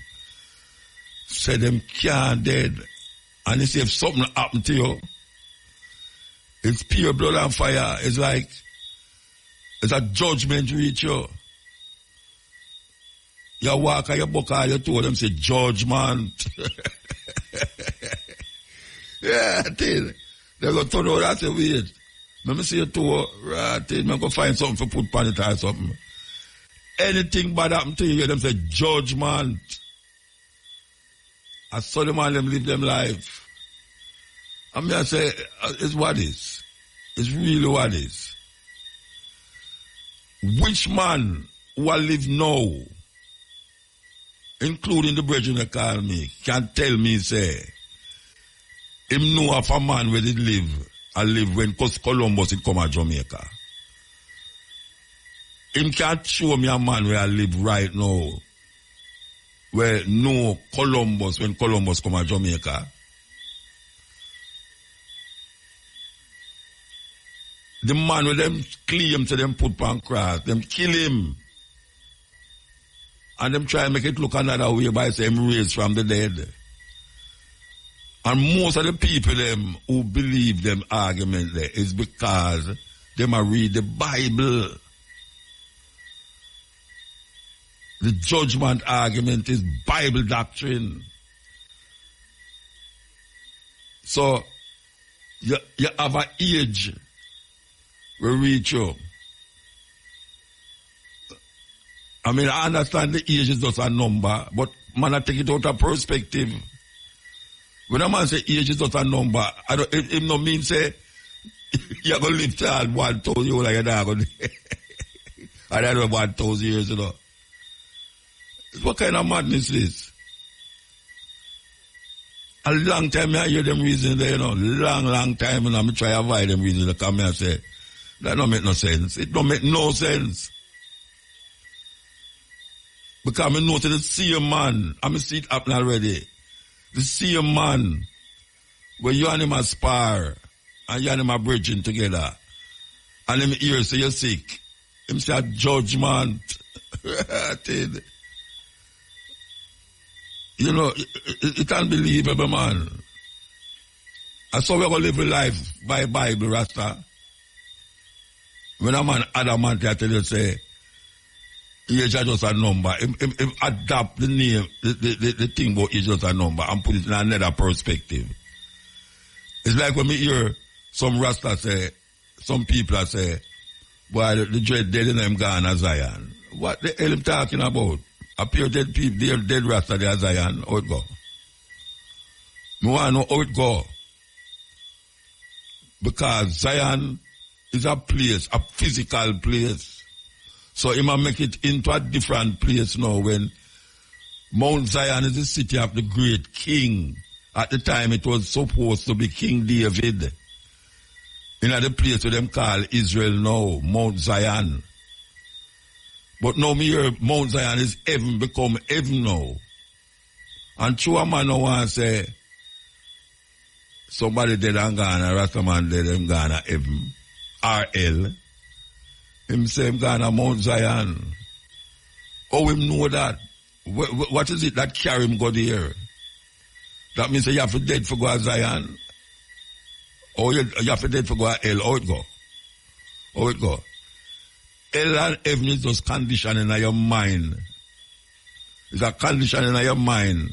say them can't dead. And they say if something happen to you, it's pure blood and fire. It's like, it's a judgment reach you. You walk and you buck all you told them, say judgment. Yeah, I tell. They're going to turn out and say, wait. Let me see you too, right? I'm going to find something for put on it or something. Anything bad happen to you, them say judgment. I saw them and them live them life. I mean, I say, it's what is. It's really what is. Which man who I live now, including the brethren that call me, can tell me, say, him know of a man where he live, I live when Columbus it come to Jamaica. Him can't show me a man where I live right now, where no Columbus, when Columbus come to Jamaica. The man with them claim to them put on cross, them kill him. And them try and make it look another way by saying him raised from the dead. And most of the people them who believe them argument there is because them are read the Bible. The judgment argument is Bible doctrine. So you have an age we reach you. I mean, I understand the age is just a number, but man, I take it out of perspective. When a man say age is just a number, it no mean say you're going to live till 1,000 years like you're going to I don't know 1,000 years, you know. What kind of madness is this? A long time I hear them reason there, you know. Long time, and I'm try to avoid them reason to come here and say, that don't make no sense. It don't make no sense. Because I know to the same man, I see it happen already. The same man, where you and him are spar, and you and him are bridging together, and him hear say you're sick, him say a judgment. You know, it's unbelievable, man. And so we're going to live a life by Bible, Rasta. When a man adamant, I tell you, say, age is just a number. If adapt the name, the thing about age is just a number and put it in another perspective. It's like when we hear some Rasta say, some people say, boy, the dread dead in them gone as Zion. What the hell am talking about? Appear dead people, they're dead Rasta, they're Zion. How it go? I want to know how it go. Because Zion is a place, a physical place. So he might make it into a different place now when Mount Zion is the city of the great king. At the time it was supposed to be King David. In the place where them call Israel now, Mount Zion. But now me hear Mount Zion is heaven, become heaven now. And true a man now want to say, somebody dead and gone, a Rasta man dead and gone to heaven. RL. Him say him gone to Mount Zion. How him know that? What is it that carry him go there? That means you have to dead for go to Zion? Or you have to dead for go to hell? How it go? How it go? Hell and heaven is just condition in your mind. It's a condition in your mind.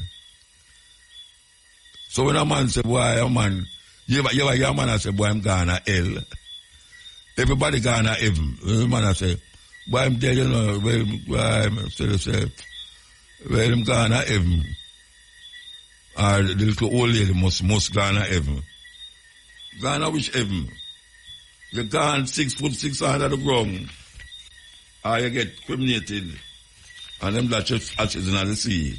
So when a man say, boy, a man, you a man say, boy, I'm gone to hell. Everybody gone to heaven. The man say, boy, I'm dead, you know, I'm still say, well, I'm gone to heaven. Or the little old lady must gone to heaven. Gone to which heaven? You gone 6 foot 6 under the ground. Or you get cremated. And them that just ashes in the sea.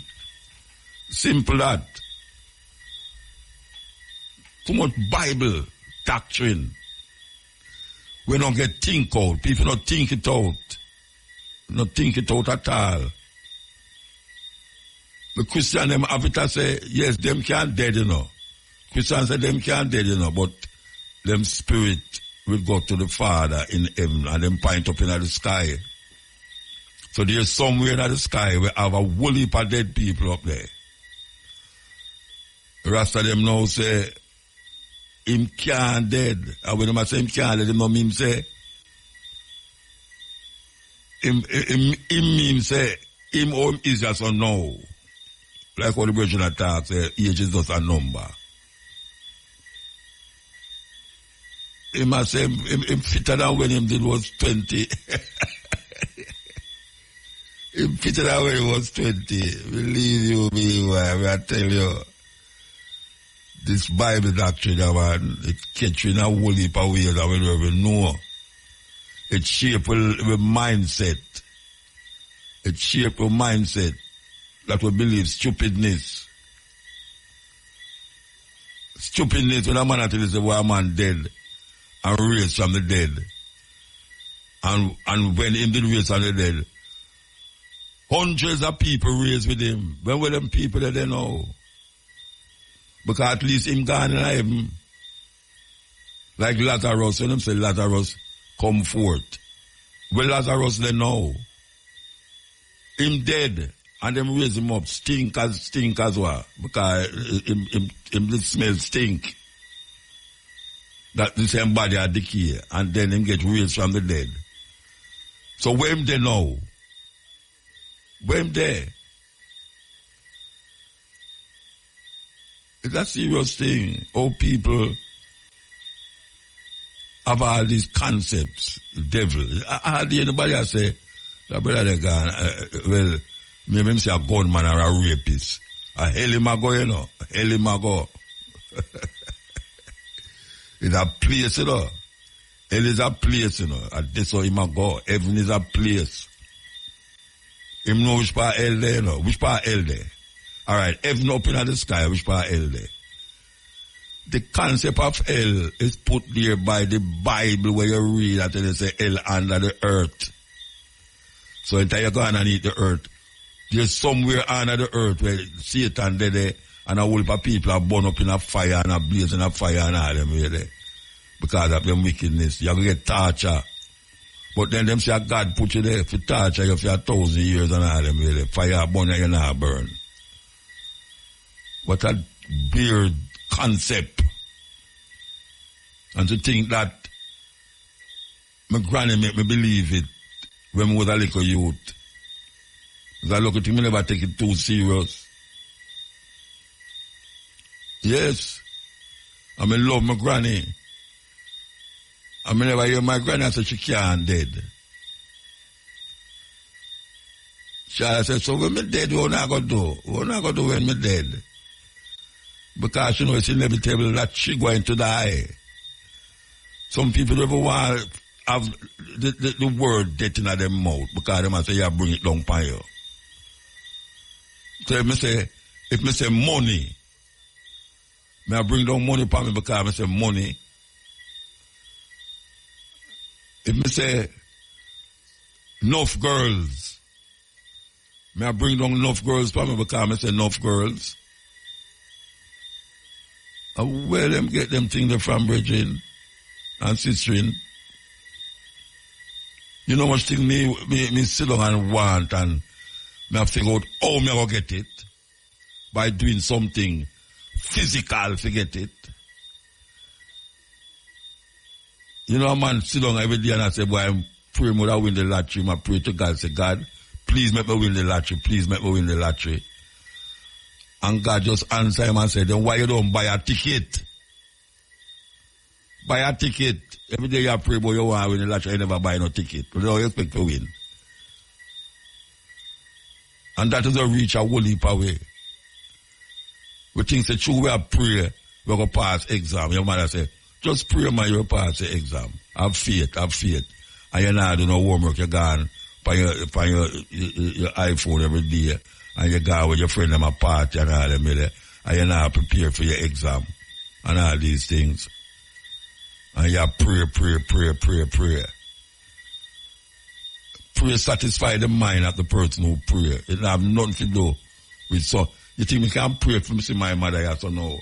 Simple that. Too much Bible doctrine. We don't get think out. People don't think it out. Not think it out at all. The Christian them have it to say, yes, them can't dead, you know. Christians say them can't dead, you know, but them spirit will go to the Father in heaven and them point up in the sky. So there's somewhere in the sky we have a whole heap of dead people up there. The rest of them now say, him can't dead. And when them say him can't dead, him no mean say, him mean say, him or him is just a no. Like how the version attack say, age is just a number. Him must say, him fitter than when him did was 20. Him fitter than when he was 20. Believe you me, I tell you. This Bible doctrine, man, it catch you in a whole heap of ways that we don't even know. It shape our mindset. It shape our mindset that we believe stupidness. Stupidness when a man tell you say, why a man dead and raised from the dead. And when him did raise from the dead, hundreds of people raised with him. When were them people that they know? Because at least him gone in heaven. Like Lazarus, when them say Lazarus, come forth. Well, Lazarus they know. Him dead. And them raise him up. Stink as well. Because him smell stink. That the same body are decay. And then him get raised from the dead. So where him they know? Where him there? It's a serious thing. How people have all these concepts. The devil. Hardly anybody has say, the brother they gone, well, maybe say a gunman or a rapist. A hell him a go, you know. A hell him a go. It's a place, you know. Hell is a place, you know. And this how him a go. Heaven is a place. Him know which part hell there, you know. Which part hell there? Alright, heaven up in the sky, which part hell there? The concept of hell is put there by the Bible where you read that they say hell under the earth. So until you go underneath the earth, there's somewhere under the earth where Satan dead there and a whole heap of people are born up in a fire and a blaze in a fire and all them there. Because of them wickedness. You're going to get torture. But then them say God put you there for torture you for 1,000 years and all them there. Fire burn and you not burn. What a weird concept. And to think that my granny make me believe it when I was a little youth. Because I look at him, I never take it too serious. Yes. I love my granny. I never hear my granny say she can't dead. She said, so when me dead, what am I going to do? What am I going to do when me dead? Because she knows it's inevitable that she going to die. Some people never want to have the word death in their mouth because they must say, yeah, bring it down upon you. So if me say money, may I bring down money upon me because I say money. If me say enough girls, may I bring down enough girls upon me because I say enough girls. Where them get them things from Bridging and Sistering? You know much thing me sit down and want and me have to figure out how me go get it by doing something physical to get it. You know a man sit down every day and I say, boy, I'm praying when I win the lottery. I pray to God, say, God, please make me win the lottery. Please make me win the lottery. And God just answer him and say, then why you don't buy a ticket? Buy a ticket. Every day you pray, but you want to win the lottery, you never buy no ticket. You don't expect to win. And that is a reach a whole heap away. We think say true we are pray, we're going to pass exam. Your mother say, just pray man, you'll pass the exam. Have faith. And you're not doing no homework, you're gone on your iPhone every day. And you go with your friend at a party and all them there. And you're not prepared for your exam. and all these things. And you pray. Pray satisfy the mind of the person who pray. It have nothing to do with so. You think me can pray for me see my mother, yes or no?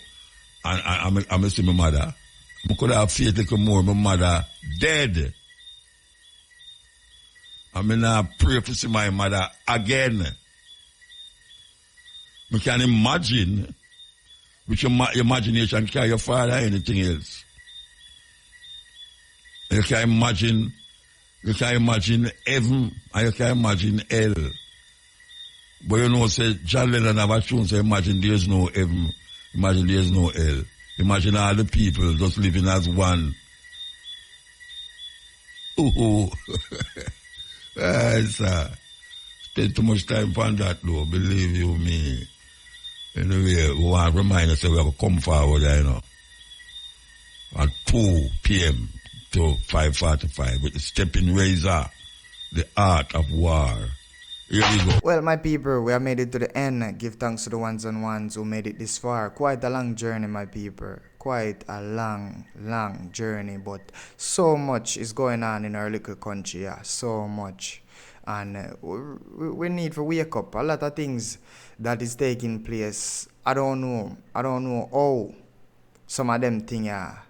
And I see my mother. I could have faith a little more. My mother dead. I mean, I pray for see my mother again. You can imagine with your imagination carry your father or anything else. You can imagine heaven and you can imagine hell. But you know, say John Lennon have a tune, say imagine there's no heaven, imagine there's no hell. Imagine all the people just living as one. Ooh. Sir. Spend too much time on that though, believe you me. Anyway, we want to remind us that we have to come forward, you know, at 2 p.m. to 5:45 with the stepping razor, the art of war. Here we go. Well, my people, we have made it to the end. Give thanks to the ones and ones who made it this far. Quite a long journey, my people. Quite a long journey, but so much is going on in our little country, yeah, so much. And we need to wake up. A lot of things that is taking place. I don't know how some of them things are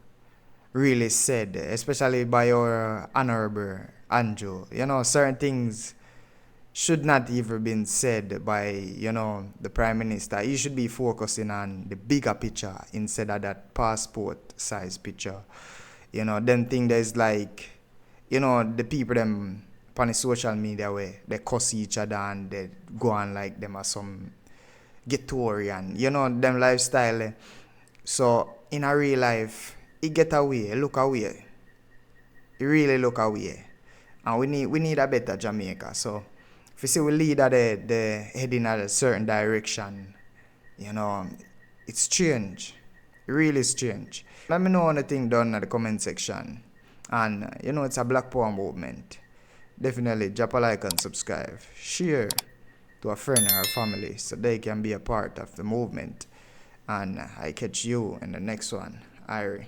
really said, especially by our honorable Andrew. You know, certain things should not even been said by, you know, the Prime Minister. He should be focusing on the bigger picture instead of that passport size picture. You know, them thing there's like, you know, the people them on the social media where they cuss each other and they go on like them as some Ghettorian, you know, them lifestyle. So in a real life, it get away, look away. It really look away. And we need a better Jamaica. So if you see we lead at the heading at a certain direction, you know, it's strange. Really strange. Let me know anything done in the comment section. And you know, it's a Black Power movement. Definitely drop a like and subscribe. Share to a friend or a family so they can be a part of the movement. And I catch you in the next one. Irie.